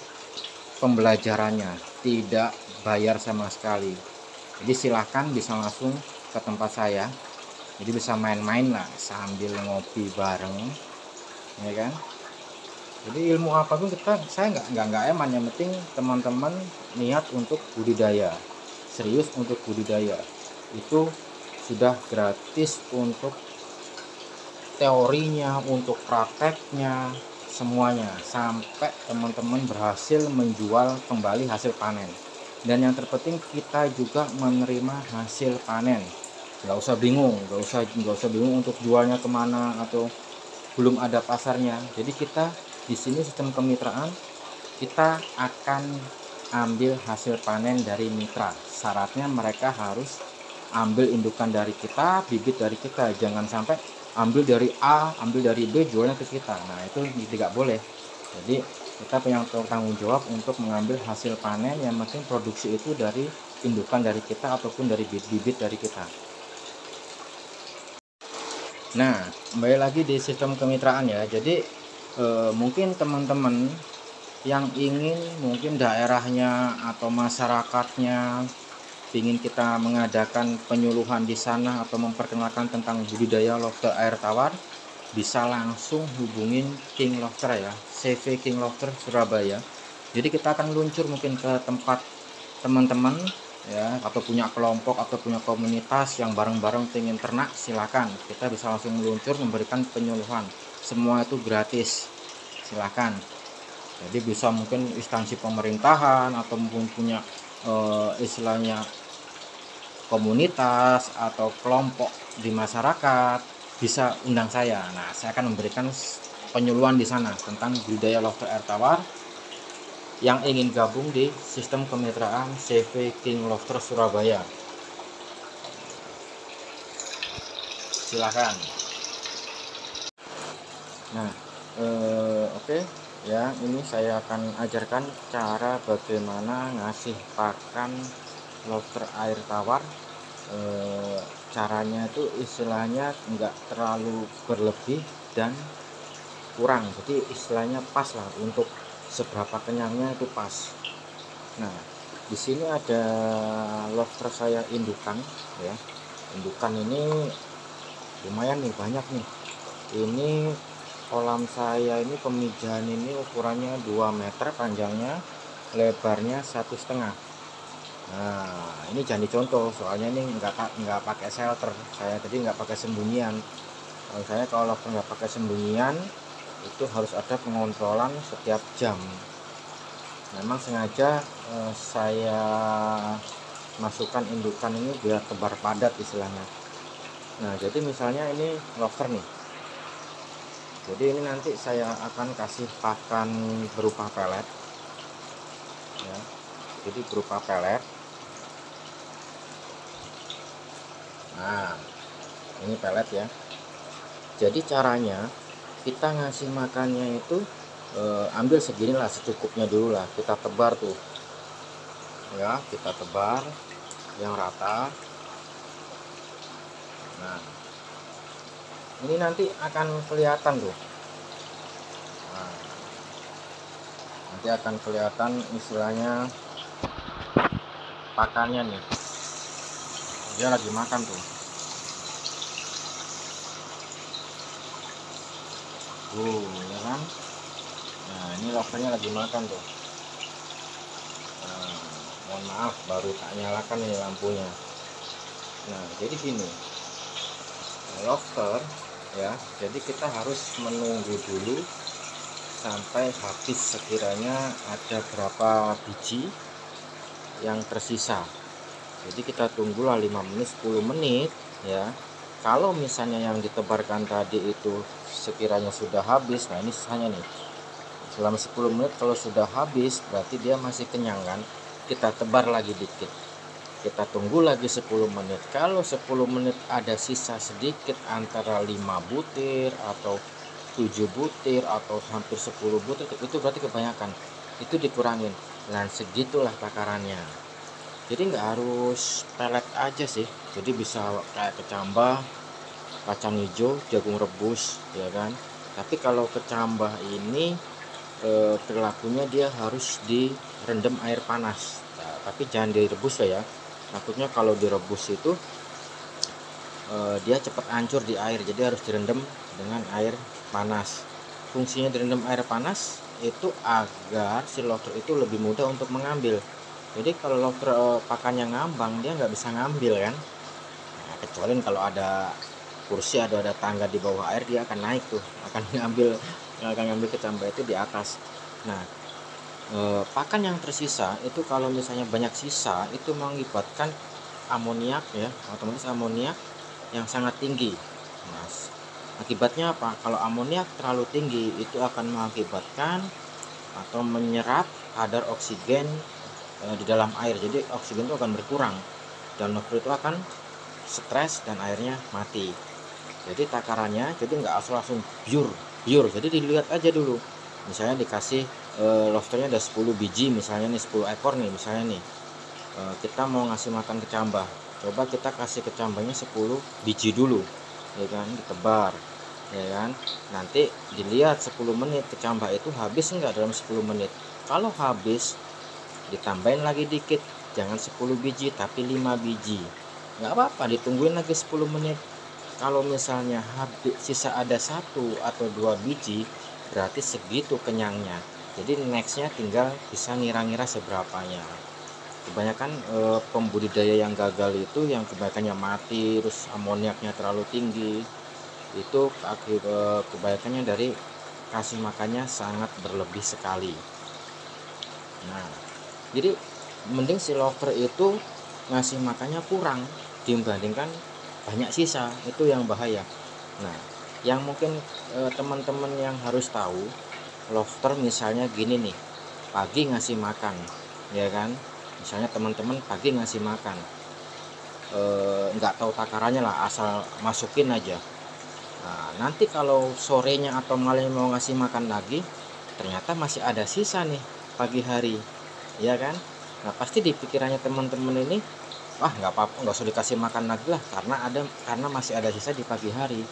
pembelajarannya, tidak bayar sama sekali. Jadi silahkan bisa langsung ke tempat saya, jadi bisa main-main lah sambil ngopi bareng, ya kan. Jadi ilmu apapun saya nggak eman, yang penting teman-teman niat untuk budidaya, serius untuk budidaya, itu sudah gratis untuk teorinya, untuk prakteknya, semuanya, sampai teman-teman berhasil menjual kembali hasil panen. Dan yang terpenting kita juga menerima hasil panen. Nggak usah bingung, nggak usah bingung untuk jualnya kemana atau belum ada pasarnya. Jadi kita di sini sistem kemitraan, kita akan ambil hasil panen dari mitra. Syaratnya mereka harus ambil indukan dari kita, bibit dari kita. Jangan sampai ambil dari A, ambil dari B, jualnya ke kita. Nah, itu tidak boleh. Jadi kita punya tanggung jawab untuk mengambil hasil panen, yang penting produksi itu dari indukan dari kita ataupun dari bibit dari kita. Nah, kembali lagi di sistem kemitraan ya. Jadi mungkin teman-teman yang ingin, mungkin daerahnya atau masyarakatnya ingin kita mengadakan penyuluhan di sana atau memperkenalkan tentang budidaya lobster air tawar, bisa langsung hubungin King Lobster ya, CV King Lobster Surabaya. Jadi kita akan luncur mungkin ke tempat teman-teman ya, atau punya kelompok atau punya komunitas yang bareng-bareng ingin ternak, silakan kita bisa langsung meluncur memberikan penyuluhan. Semua itu gratis, silakan. Jadi bisa mungkin instansi pemerintahan atau mungkin punya istilahnya komunitas atau kelompok di masyarakat, bisa undang saya. Nah, saya akan memberikan penyuluhan di sana tentang budidaya lobster air tawar yang ingin gabung di sistem kemitraan CV King Lobster Surabaya. Silakan. Nah, oke. Ya, ini saya akan ajarkan cara bagaimana ngasih pakan lobster air tawar. Caranya itu istilahnya nggak terlalu berlebih dan kurang, jadi istilahnya pas lah, untuk seberapa kenyangnya itu pas. Nah, di sini ada lobster saya indukan ya. Indukan ini lumayan nih, banyak nih. Ini kolam saya ini pemijahan ini ukurannya 2 meter panjangnya, lebarnya 1,5. Nah, ini jangan dicontoh, soalnya ini nggak pakai shelter. Saya tadi nggak pakai sembunyian. Kalau nggak pakai sembunyian itu harus ada pengontrolan setiap jam. Memang sengaja saya masukkan indukan ini biar tebar padat istilahnya. Nah, jadi misalnya ini lobster nih. Jadi ini nanti saya akan kasih pakan berupa pelet ya. Jadi berupa pelet. Nah, ini pelet ya. Jadi caranya kita ngasih makannya itu ambil seginilah, secukupnya dulu lah. Kita tebar tuh ya, kita tebar yang rata. Nah, ini nanti akan kelihatan tuh. Nah, nanti akan kelihatan istilahnya pakannya nih, dia lagi makan tuh. Ya kan. Nah, ini lobsternya lagi makan tuh. Nah, mohon maaf, baru tak nyalakan nih lampunya. Nah, jadi gini, lobster ya, jadi kita harus menunggu dulu sampai habis, sekiranya ada berapa biji yang tersisa. Jadi kita tunggulah 5 menit 10 menit ya. Kalau misalnya yang ditebarkan tadi itu sekiranya sudah habis, nah ini sisanya nih, selama 10 menit kalau sudah habis berarti dia masih kenyang kan. Kita tebar lagi dikit, kita tunggu lagi 10 menit. Kalau 10 menit ada sisa sedikit, antara 5 butir atau 7 butir atau hampir 10 butir, itu berarti kebanyakan, itu dikurangin. Dan segitulah takarannya. Jadi nggak harus pelet aja sih, jadi bisa kayak kecambah, kacang hijau, jagung rebus ya kan. Tapi kalau kecambah ini perilakunya dia harus direndam air panas. Nah, tapi jangan direbus ya. Takutnya kalau direbus itu dia cepat hancur di air, jadi harus direndam dengan air panas. Fungsinya direndam air panas itu agar si lobster itu lebih mudah untuk mengambil. Jadi kalau lobster pakannya ngambang, dia nggak bisa ngambil kan. Nah, kecuali kalau ada kursi, ada tangga di bawah air, dia akan naik tuh, akan ngambil kecambah itu di atas. Nah, pakan yang tersisa itu kalau misalnya banyak sisa, itu mengakibatkan amoniak ya, otomatis amoniak yang sangat tinggi. Nah, akibatnya apa? Kalau amoniak terlalu tinggi, itu akan mengakibatkan atau menyerap kadar oksigen di dalam air. Jadi oksigen itu akan berkurang dan lobster itu akan stres dan airnya mati. Jadi takarannya, jadi nggak asal langsung biur. Jadi dilihat aja dulu. Misalnya dikasih lobsternya ada 10 biji misalnya nih, 10 ekor nih misalnya nih. Kita mau ngasih makan kecambah. Coba kita kasih kecambahnya 10 biji dulu. Ya kan, ditebar. Ya kan? Nanti dilihat 10 menit kecambah itu habis enggak dalam 10 menit. Kalau habis, ditambahin lagi dikit, jangan 10 biji tapi 5 biji, nggak apa-apa, ditungguin lagi 10 menit. Kalau misalnya habis sisa ada 1 atau 2 biji, berarti segitu kenyangnya. Jadi nextnya tinggal bisa ngira-ngira seberapanya. Kebanyakan pembudidaya yang gagal itu, yang kebanyakannya mati, terus amoniaknya terlalu tinggi, itu kebanyakannya dari kasih makannya sangat berlebih sekali. Nah, jadi mending si lobster itu ngasih makannya kurang dibandingkan banyak sisa, itu yang bahaya. Nah, yang mungkin teman-teman yang harus tahu, lobster misalnya gini nih, pagi ngasih makan, ya kan? Misalnya teman-teman pagi ngasih makan, nggak tahu takarannya lah, asal masukin aja. Nah, nanti kalau sorenya atau malamnya mau ngasih makan lagi, ternyata masih ada sisa nih pagi hari, ya kan? Nah, pasti di pikirannya teman-teman ini, wah nggak apa-apa, nggak usah dikasih makan lagi lah, karena masih ada sisa di pagi hari.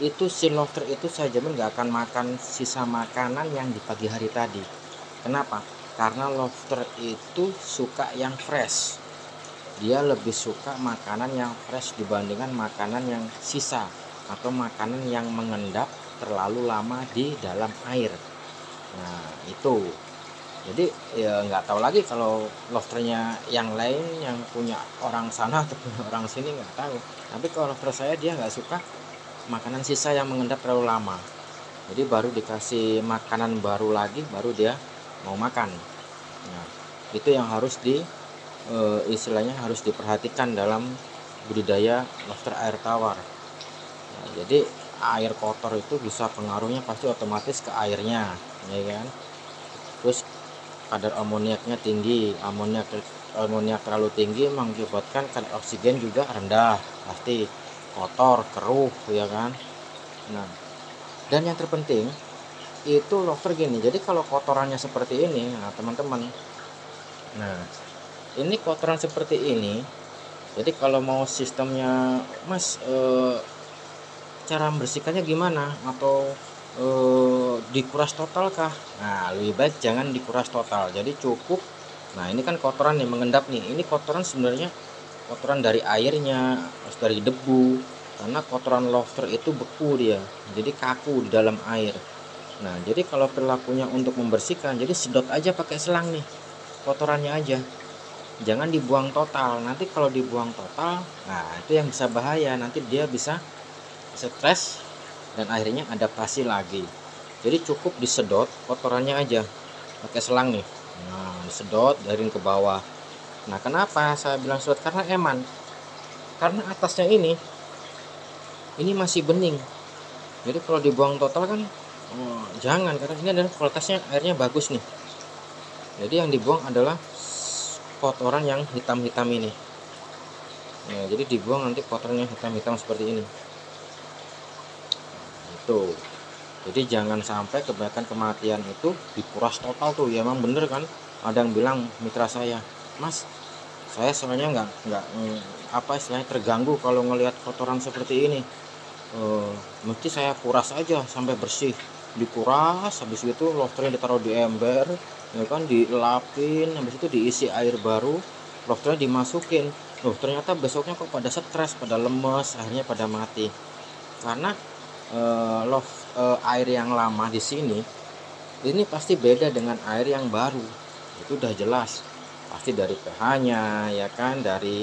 Itu si lobster itu saya jamin nggak akan makan sisa makanan yang di pagi hari tadi. Kenapa? Karena lobster itu suka yang fresh. Dia lebih suka makanan yang fresh dibandingkan makanan yang sisa atau makanan yang mengendap terlalu lama di dalam air. Nah, itu. Jadi ya nggak tahu lagi kalau lobsternya yang lain yang punya orang sana atau punya orang sini, nggak tahu. Tapi kalau lobster saya, dia nggak suka makanan sisa yang mengendap terlalu lama. Jadi baru dikasih makanan baru lagi, baru dia mau makan. Nah, itu yang harus istilahnya harus diperhatikan dalam budidaya lobster air tawar. Nah, jadi air kotor itu bisa pengaruhnya pasti otomatis ke airnya, ya kan? Terus kadar amoniaknya tinggi, amoniak terlalu tinggi mengakibatkan kadar oksigen juga rendah, pasti kotor, keruh, ya kan? Nah, dan yang terpenting itu lobster gini, jadi kalau kotorannya seperti ini, nah teman-teman, nah ini kotoran seperti ini, jadi kalau mau sistemnya Mas, cara membersihkannya gimana, atau dikuras total kah? Nah, lebih baik jangan dikuras total, jadi cukup. Nah, ini kan kotoran yang mengendap nih, ini kotoran sebenarnya kotoran dari airnya, terus dari debu, karena kotoran lobster itu beku dia, jadi kaku di dalam air. Nah, jadi kalau perilakunya untuk membersihkan, jadi sedot aja pakai selang nih kotorannya aja, jangan dibuang total. Nanti kalau dibuang total, nah itu yang bisa bahaya, nanti dia bisa stres dan akhirnya adaptasi lagi. Jadi cukup disedot kotorannya aja pakai selang nih. Nah, disedot dari ke bawah. Nah, kenapa saya bilang sedot? Karena karena atasnya ini masih bening. Jadi kalau dibuang total kan jangan, karena ini adalah kualitasnya airnya bagus nih. Jadi yang dibuang adalah kotoran yang hitam-hitam ini. Nah, jadi dibuang nanti kotoran yang hitam-hitam seperti ini. Itu. Jadi jangan sampai kebanyakan kematian itu dikuras total tuh. Ya emang bener kan, ada yang bilang mitra saya, Mas, saya soalnya nggak apa istilahnya terganggu kalau ngelihat kotoran seperti ini, mesti saya kuras aja sampai bersih. Dikuras, habis itu lobsternya ditaruh di ember, ya kan, dilapin, habis itu diisi air baru, lobsternya dimasukin. Loh, ternyata besoknya kok pada stres, pada lemes, akhirnya pada mati. Karena air yang lama di sini ini pasti beda dengan air yang baru, itu udah jelas, pasti dari pH-nya, ya kan, dari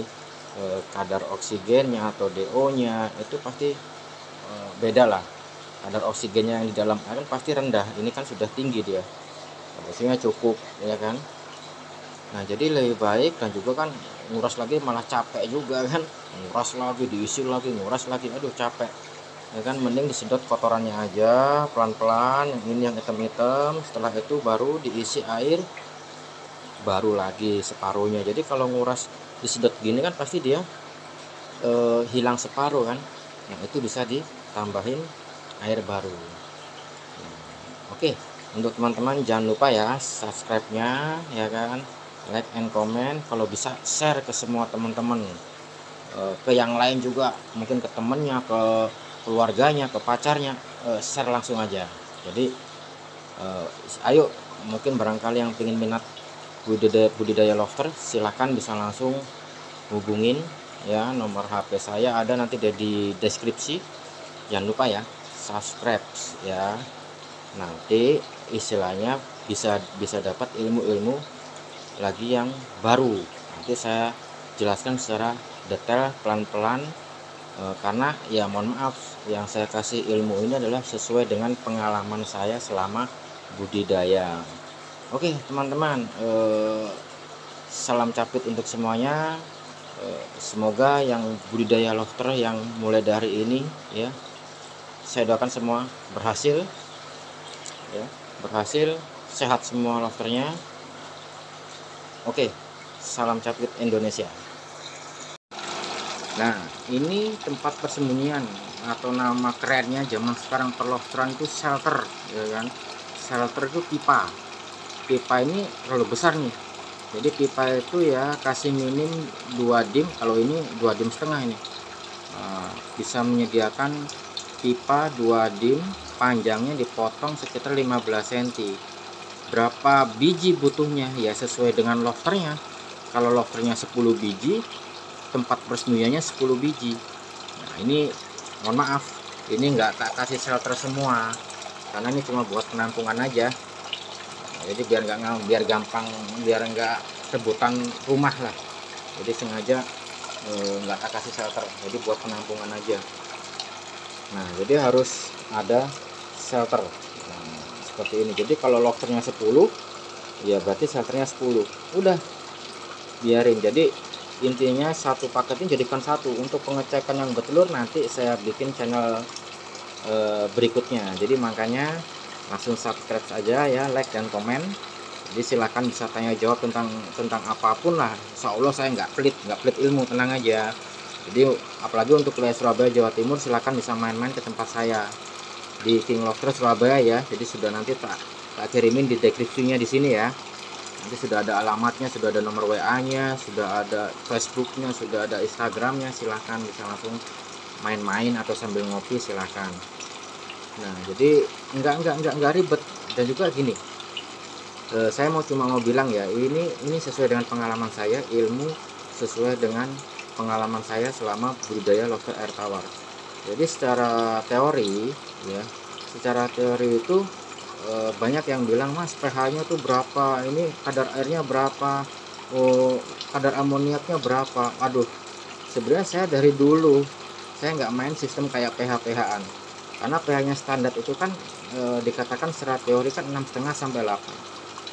kadar oksigennya atau DO-nya itu pasti beda lah. Kadar oksigennya yang di dalam air kan pasti rendah, ini kan sudah tinggi dia, oksigennya cukup, ya kan. Nah, jadi lebih baik, dan juga kan nguras lagi malah capek juga kan, nguras lagi, diisi lagi, nguras lagi, aduh capek, ya kan. Mending disedot kotorannya aja pelan-pelan, yang ini yang hitam-hitam, setelah itu baru diisi air baru lagi separuhnya. Jadi kalau nguras disedot gini kan pasti dia hilang separuh kan. Nah, itu bisa ditambahin air baru. Oke, untuk teman-teman jangan lupa ya subscribe-nya, ya kan, like and comment, kalau bisa share ke semua teman-teman, ke yang lain juga, mungkin ke temennya, ke keluarganya, ke pacarnya, share langsung aja. Jadi ayo, mungkin barangkali yang ingin minat budidaya lobster, silahkan bisa langsung hubungin ya, nomor HP saya ada nanti di deskripsi. Jangan lupa ya subscribe ya, nanti istilahnya bisa dapat ilmu-ilmu lagi yang baru. Nanti saya jelaskan secara detail pelan-pelan, karena ya mohon maaf, yang saya kasih ilmu ini adalah sesuai dengan pengalaman saya selama budidaya. Oke teman-teman, salam capit untuk semuanya. Semoga yang budidaya lobster yang mulai dari ini ya, saya doakan semua berhasil ya, berhasil, sehat semua lobsternya. Oke, salam capit Indonesia. Nah, ini tempat persembunyian atau nama kerennya zaman sekarang perlobsteran itu shelter, ya kan? Shelter itu pipa. Pipa ini terlalu besar nih. Jadi pipa itu ya kasih minim 2 dim, kalau ini 2 dim setengah ini. Bisa menyediakan pipa 2 dim, panjangnya dipotong sekitar 15 cm. Berapa biji butuhnya ya sesuai dengan lobsternya. Kalau lobsternya 10 biji, tempat persembunyiannya 10 biji. Nah, ini mohon maaf, ini nggak tak kasih shelter semua karena ini cuma buat penampungan aja. Jadi biar gampang, biar nggak rebutan rumah lah. Jadi sengaja nggak tak kasih shelter, jadi buat penampungan aja. Nah, jadi harus ada shelter. Nah, seperti ini. Jadi kalau lobsternya 10 ya berarti shelternya 10. Udah biarin. Jadi intinya satu paket ini jadikan satu. Untuk pengecekan yang bertelur nanti saya bikin channel berikutnya. Jadi makanya langsung subscribe saja ya, like dan komen. Jadi silahkan bisa tanya jawab tentang apapun lah. Insya Allah saya nggak pelit ilmu, tenang aja. Jadi apalagi untuk wilayah Surabaya Jawa Timur, silahkan bisa main-main ke tempat saya di King Lobster Surabaya ya. Jadi sudah nanti tak kirimin di deskripsinya di sini ya. Nanti sudah ada alamatnya, sudah ada nomor WA-nya, sudah ada Facebook-nya, sudah ada Instagram-nya. Silahkan bisa langsung main-main atau sambil ngopi, silahkan. Nah, jadi enggak ribet. Dan juga gini, saya cuma mau bilang ya, ini sesuai dengan pengalaman saya, ilmu sesuai dengan pengalaman saya selama budidaya lobster air tawar. Jadi secara teori ya, secara teori itu banyak yang bilang, Mas, pH-nya tuh berapa, ini kadar airnya berapa, kadar amoniaknya berapa. Aduh, sebenarnya saya dari dulu saya nggak main sistem kayak pH-pH-an, karena pH-nya standar itu kan dikatakan secara teori kan 6,5 sampai 8.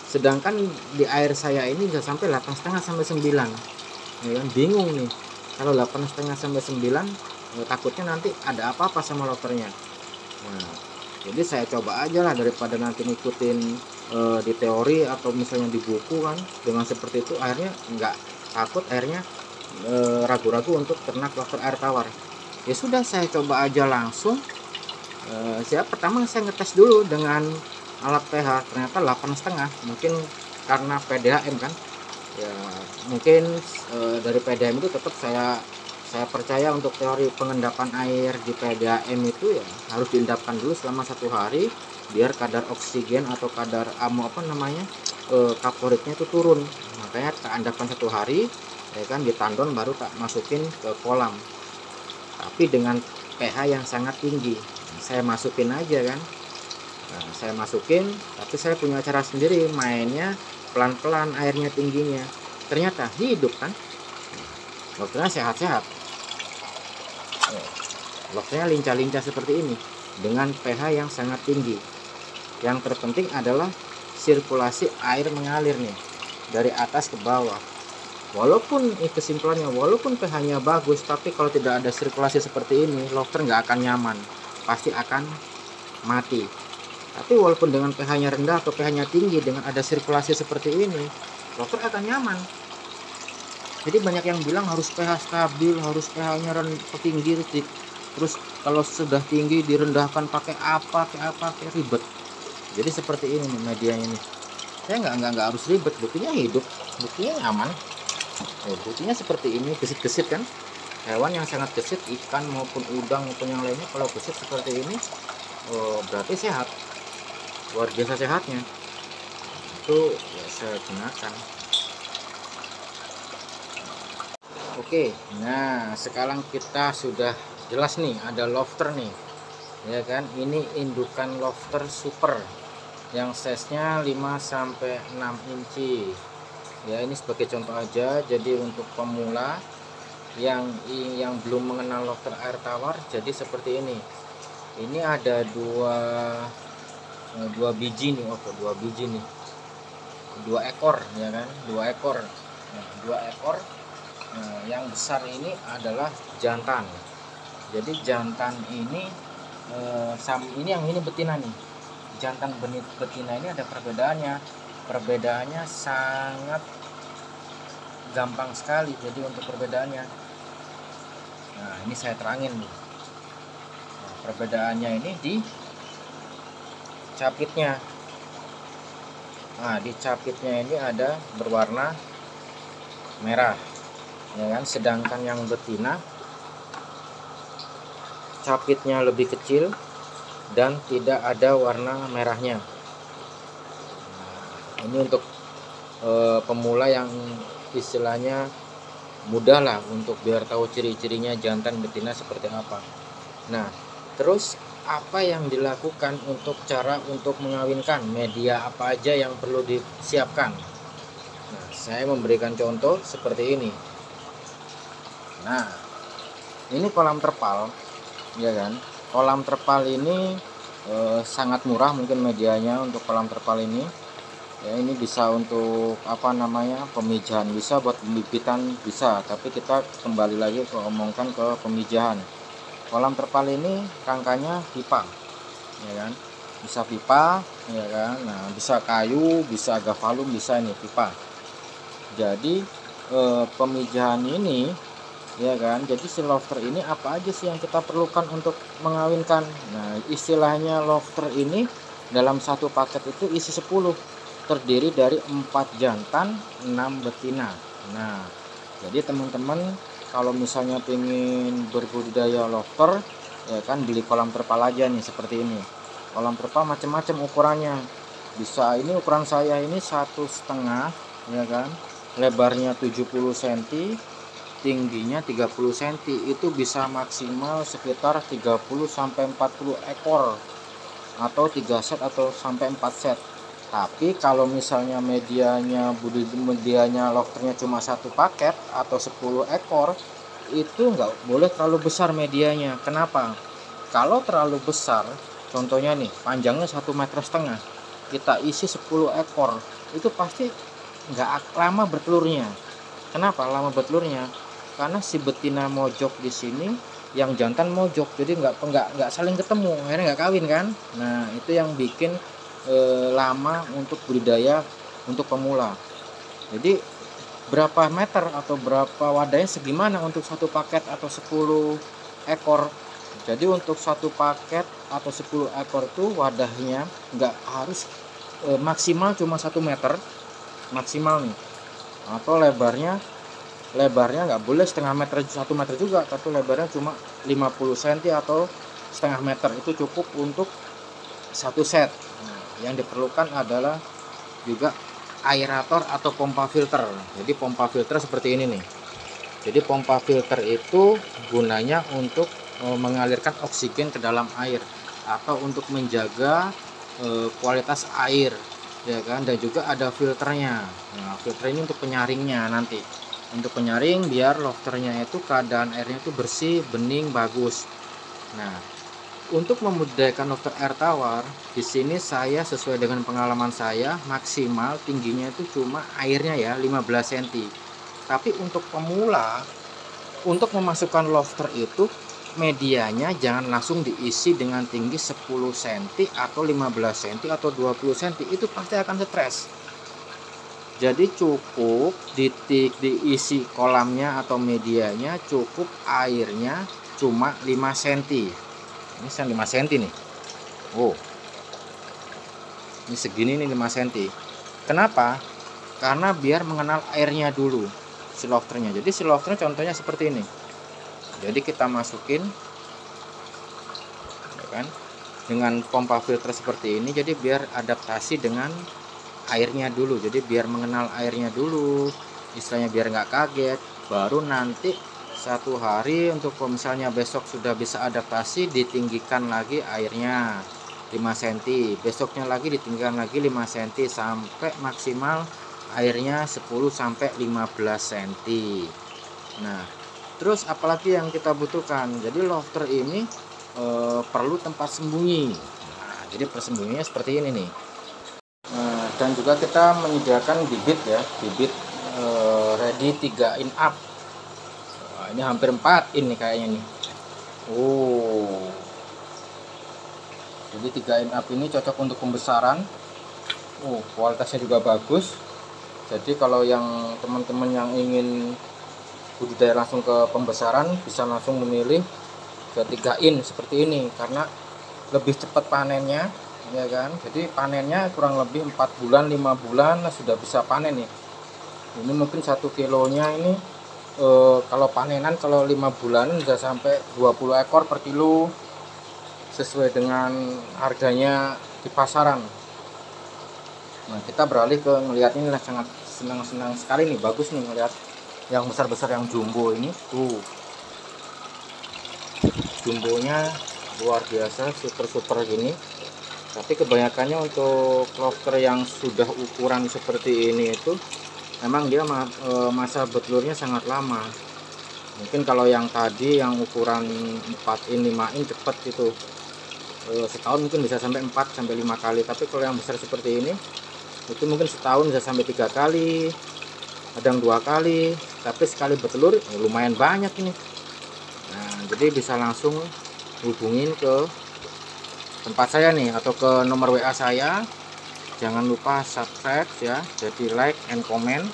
Sedangkan di air saya ini bisa sampai 8,5 sampai 9. Ya kan, bingung nih. Kalau 8,5 sampai 9, takutnya nanti ada apa-apa sama lobsternya. Nah, jadi saya coba aja lah daripada nanti ngikutin di teori atau misalnya di buku kan. Dengan seperti itu akhirnya nggak takut, airnya ragu-ragu untuk ternak lobster air tawar. Ya sudah, saya coba aja langsung. Pertama saya ngetes dulu dengan alat pH, ternyata 8,5. Mungkin karena PDAM kan ya, mungkin dari PDAM itu tetap saya percaya untuk teori pengendapan air di PDAM itu ya harus diendapkan dulu selama 1 hari biar kadar oksigen atau kadar kaporitnya itu turun. Makanya tak endapkan 1 hari ya kan, di tandon baru tak masukin ke kolam, tapi dengan pH yang sangat tinggi. Saya masukin aja kan. Nah, saya masukin, tapi saya punya cara sendiri mainnya, pelan-pelan airnya tingginya. Ternyata hidup kan. Lobsternya sehat-sehat. Lobsternya lincah-lincah seperti ini dengan pH yang sangat tinggi. Yang terpenting adalah sirkulasi air mengalir nih dari atas ke bawah. Walaupun kesimpulannya, walaupun pH-nya bagus, tapi kalau tidak ada sirkulasi seperti ini, lobster nggak akan nyaman, pasti akan mati. Tapi walaupun dengan pH-nya rendah atau pH-nya tinggi, dengan ada sirkulasi seperti ini, lobster akan nyaman. Jadi banyak yang bilang harus pH stabil, harus pH-nya tinggi, terus kalau sudah tinggi direndahkan pakai apa, kayak ribet. Jadi seperti ini nih medianya nih. Saya nggak harus ribet, buktinya hidup, buktinya nyaman. Buktinya seperti ini, gesit-gesit kan. Hewan yang sangat gesit, ikan maupun udang maupun yang lainnya, kalau gesit seperti ini, berarti sehat, luar biasa sehatnya. Itu ya saya gunakan. Oke, nah sekarang kita sudah jelas nih, ada lobster nih ya kan. Ini indukan lobster super yang size-nya 5-6 inci ya. Ini sebagai contoh aja, jadi untuk pemula yang belum mengenal lobster air tawar, jadi seperti ini. Ini ada dua biji nih, 2 biji nih, 2 ekor ya kan, 2 ekor. Nah, 2 ekor Nah, yang besar ini adalah jantan. Jadi jantan ini ini yang ini betina nih. Jantan betina ini ada perbedaannya. Perbedaannya sangat gampang sekali. Jadi untuk perbedaannya, nah ini saya terangin nih. Nah, perbedaannya ini di capitnya. Nah, di capitnya ini ada berwarna merah, ya kan? Sedangkan yang betina capitnya lebih kecil dan tidak ada warna merahnya. Nah, ini untuk pemula yang istilahnya mudah lah untuk biar tahu ciri-cirinya jantan betina seperti apa. Nah, terus apa yang dilakukan untuk cara untuk mengawinkan, media apa aja yang perlu disiapkan? Nah, saya memberikan contoh seperti ini. Nah, ini kolam terpal, ya kan? Kolam terpal ini sangat murah mungkin medianya untuk kolam terpal ini. Ya, ini bisa untuk apa namanya, pemijahan, bisa buat pembibitan bisa, tapi kita kembali lagi ke omongkan ke pemijahan. Kolam terpal ini rangkanya pipa, ya kan? Bisa pipa, ya kan? Nah, bisa kayu, bisa gavalum, bisa ini pipa. Jadi pemijahan ini, ya kan? Jadi si lofter ini apa aja sih yang kita perlukan untuk mengawinkan? Nah, istilahnya lofter ini dalam satu paket itu isi 10, terdiri dari 4 jantan, 6 betina. Nah, jadi teman-teman kalau misalnya pengen berbudidaya lobster, ya kan, beli kolam terpal aja nih seperti ini. Kolam terpal macam-macam ukurannya. Bisa, ini ukuran saya ini 1,5, ya kan, lebarnya 70 cm, tingginya 30 cm. Itu bisa maksimal sekitar 30 sampai 40 ekor atau 3 set atau sampai 4 set. Tapi kalau misalnya medianya lobsternya cuma satu paket atau 10 ekor, itu nggak boleh terlalu besar medianya. Kenapa? Kalau terlalu besar, contohnya nih, panjangnya 1,5 meter, kita isi 10 ekor, itu pasti nggak lama bertelurnya. Kenapa lama bertelurnya? Karena si betina mojok di sini, yang jantan mojok, jadi nggak saling ketemu, akhirnya nggak kawin kan. Nah, itu yang bikin lama untuk budidaya untuk pemula. Jadi berapa meter atau berapa wadahnya segimana untuk satu paket atau 10 ekor. Jadi untuk satu paket atau 10 ekor itu wadahnya nggak harus maksimal cuma 1 meter maksimal nih, atau lebarnya nggak boleh 1,5 meter, 1 meter juga, tapi lebarnya cuma 50 cm atau 0,5 meter. Itu cukup untuk satu set. Yang diperlukan adalah juga aerator atau pompa filter. Jadi pompa filter seperti ini nih. Jadi pompa filter itu gunanya untuk mengalirkan oksigen ke dalam air atau untuk menjaga kualitas air, ya kan. Dan juga ada filternya. Nah, filter ini untuk penyaringnya nanti. Untuk penyaring biar lobsternya itu keadaan airnya itu bersih, bening, bagus. Nah, untuk membudidayakan lobster air tawar, di sini saya sesuai dengan pengalaman saya maksimal tingginya itu cuma airnya ya 15 cm. Tapi untuk pemula, untuk memasukkan lobster itu medianya jangan langsung diisi dengan tinggi 10 cm atau 15 cm atau 20 cm, itu pasti akan stres. Jadi cukup diisi kolamnya atau medianya, cukup airnya cuma 5 cm. Ini 5 cm nih. Oh, ini segini nih 5 cm. Kenapa? Karena biar mengenal airnya dulu si lobsternya. Jadi si lobsternya contohnya seperti ini. Jadi kita masukin, ya kan, dengan pompa filter seperti ini. Jadi biar adaptasi dengan airnya dulu. Jadi biar mengenal airnya dulu, istilahnya biar nggak kaget. Baru nanti satu hari untuk misalnya besok sudah bisa adaptasi, ditinggikan lagi airnya 5 cm, besoknya lagi ditinggikan lagi 5 cm sampai maksimal airnya 10 sampai 15 cm. Nah, terus apalagi yang kita butuhkan? Jadi lobster ini perlu tempat sembunyi. Nah, jadi persembunyiannya seperti ini nih. Dan juga kita menyediakan bibit ya, bibit ready 3 in up. Nah, ini hampir 4 in nih kayaknya nih. Oh, jadi 3 in up ini cocok untuk pembesaran. Kualitasnya juga bagus. Jadi kalau yang teman-teman yang ingin budidaya langsung ke pembesaran, bisa langsung memilih ke 3 in seperti ini, karena lebih cepat panennya, ya kan. Jadi panennya kurang lebih 4 bulan 5 bulan sudah bisa panen nih. Ini mungkin 1 kilonya ini kalau panenan kalau 5 bulan bisa sampai 20 ekor per kilo, sesuai dengan harganya di pasaran. Nah, kita beralih ke ngelihat ini, sangat senang sekali nih, bagus nih ngelihat yang besar-besar, yang jumbo ini. Jumbonya luar biasa, super gini. Tapi kebanyakannya untuk lobster yang sudah ukuran seperti ini itu memang dia masa bertelurnya sangat lama. Mungkin kalau yang tadi yang ukuran 4 in 5 in cepet gitu, setahun mungkin bisa sampai 4 sampai 5 kali. Tapi kalau yang besar seperti ini itu mungkin setahun bisa sampai 3 kali, kadang 2 kali. Tapi sekali bertelur lumayan banyak ini. Nah, jadi bisa langsung hubungin ke tempat saya nih, atau ke nomor WA saya. Jangan lupa subscribe ya, jadi like and comment,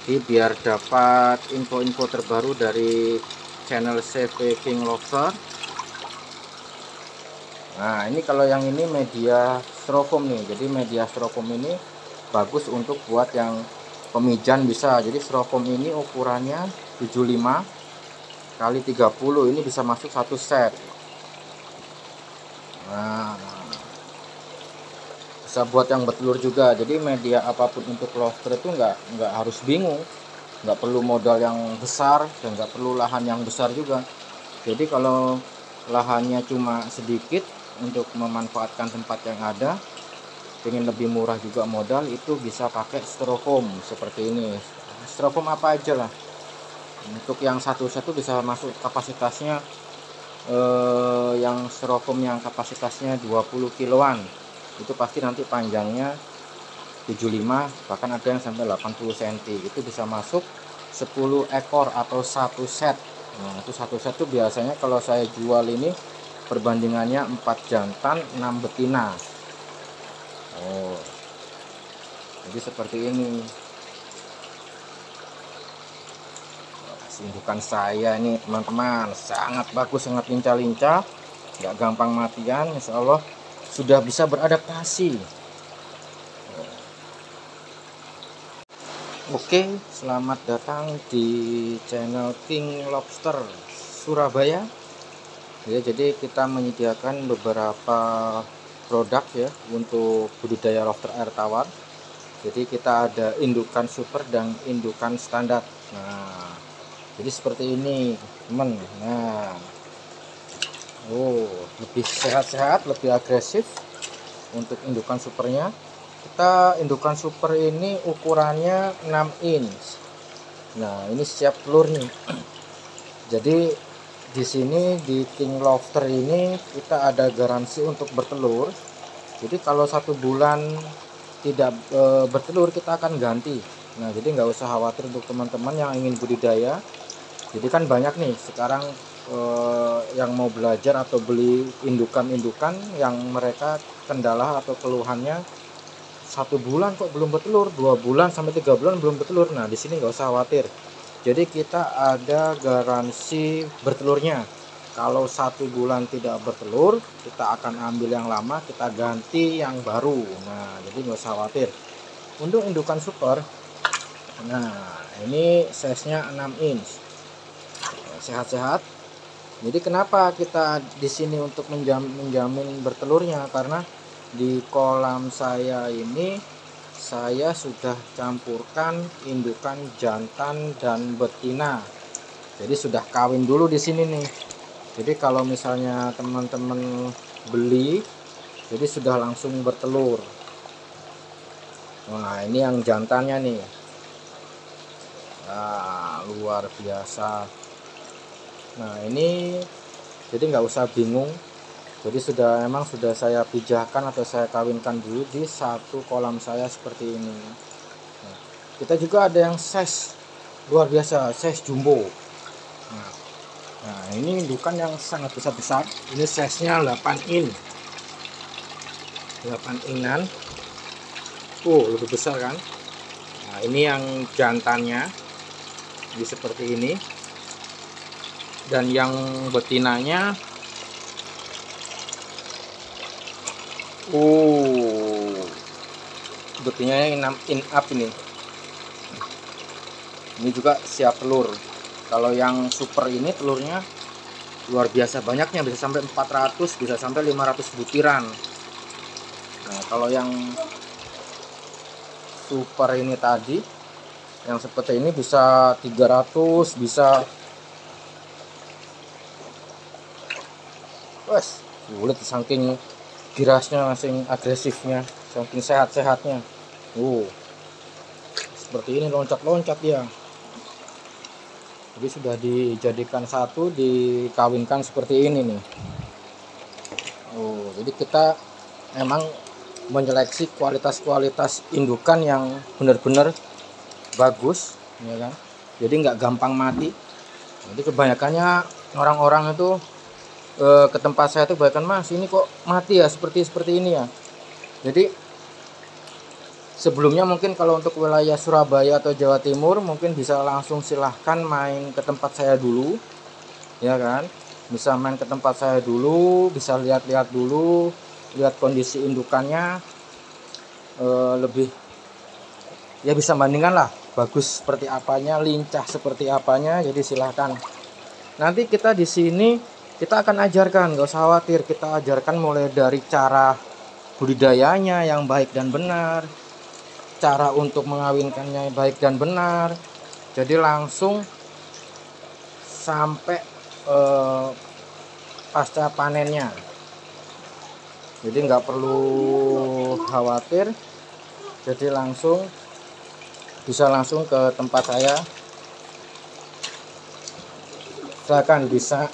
jadi biar dapat info-info terbaru dari channel CV King Lobster. Nah, ini kalau yang ini media styrofoam nih. Jadi media styrofoam ini bagus untuk buat yang pemijan bisa. Jadi styrofoam ini ukurannya 75 kali 30, ini bisa masuk 1 set. Nah, bisa buat yang bertelur juga. Jadi media apapun untuk lobster itu nggak harus bingung, nggak perlu modal yang besar dan nggak perlu lahan yang besar juga. Jadi kalau lahannya cuma sedikit untuk memanfaatkan tempat yang ada, pengen lebih murah juga modal, itu bisa pakai styrofoam seperti ini. Styrofoam apa aja lah. Untuk yang satu-satu bisa masuk kapasitasnya, yang styrofoam yang kapasitasnya 20 kiloan itu pasti nanti panjangnya 75, bahkan ada yang sampai 80 cm. Itu bisa masuk 10 ekor atau 1 set. Nah, itu 1 set tuh biasanya kalau saya jual ini perbandingannya 4 jantan 6 betina. Jadi seperti ini. Indukan saya ini teman-teman sangat bagus, sangat lincah-lincah, nggak gampang matian, insya Allah sudah bisa beradaptasi. Oke, selamat datang di channel King Lobster Surabaya ya. Jadi kita menyediakan beberapa produk ya untuk budidaya lobster air tawar. Jadi kita ada indukan super dan indukan standar. Nah, jadi seperti ini teman. Nah, lebih sehat-sehat, lebih agresif untuk indukan supernya. Kita indukan super ini ukurannya 6 inch. Nah, ini siap telur nih. Jadi di sini di King Lobster ini kita ada garansi untuk bertelur. Jadi kalau 1 bulan tidak bertelur, kita akan ganti. Nah, jadi nggak usah khawatir untuk teman-teman yang ingin budidaya. Jadi kan banyak nih sekarang yang mau belajar atau beli indukan-indukan yang mereka kendala atau keluhannya 1 bulan kok belum bertelur, 2 bulan sampai 3 bulan belum bertelur. Nah, di sini nggak usah khawatir. Jadi kita ada garansi bertelurnya. Kalau 1 bulan tidak bertelur, kita akan ambil yang lama, kita ganti yang baru. Nah, jadi nggak usah khawatir. Untuk indukan super, nah ini size-nya 6 inch. Sehat-sehat. Jadi kenapa kita di sini untuk menjamin bertelurnya? Karena di kolam saya ini saya sudah campurkan indukan jantan dan betina. Jadi sudah kawin dulu di sini nih. Jadi kalau misalnya teman-teman beli, jadi sudah langsung bertelur. Nah, ini yang jantannya nih. Nah, luar biasa. Nah, ini jadi nggak usah bingung. Jadi memang sudah saya pijahkan atau saya kawinkan dulu di satu kolam saya seperti ini. Nah, kita juga ada yang size luar biasa, size jumbo. Nah, ini indukan yang sangat besar. Ini size-nya 8 in. 8 inan. Lebih besar kan? Nah, ini yang jantannya. Jadi seperti ini. Dan yang betinanya betinanya 6 in up ini. Ini juga siap telur. Kalau yang super ini telurnya luar biasa banyaknya, bisa sampai 400, bisa sampai 500 butiran. Nah, kalau yang super ini tadi, yang seperti ini bisa 300, bisa sulit saking girasnya, saking agresifnya, saking sehat-sehatnya. Seperti ini loncat-loncat dia. Jadi sudah dijadikan satu, dikawinkan seperti ini nih. Jadi kita memang menyeleksi kualitas-kualitas indukan yang benar-benar bagus, ya kan? Jadi nggak gampang mati. Jadi kebanyakannya orang-orang itu ke tempat saya tuh bahkan, Mas ini kok mati ya seperti ini ya. Jadi sebelumnya mungkin kalau untuk wilayah Surabaya atau Jawa Timur mungkin bisa langsung silahkan main ke tempat saya dulu, ya kan? Bisa main ke tempat saya dulu, bisa lihat-lihat dulu, lihat kondisi indukannya, lebih ya bisa bandingkan lah, bagus seperti apanya, lincah seperti apanya. Jadi silahkan. Nanti kita di sini kita akan ajarkan, nggak usah khawatir, kita ajarkan mulai dari cara budidayanya yang baik dan benar, cara untuk mengawinkannya baik dan benar. Jadi langsung sampai pasca panennya. Jadi nggak perlu khawatir. Jadi bisa langsung ke tempat saya. Silakan bisa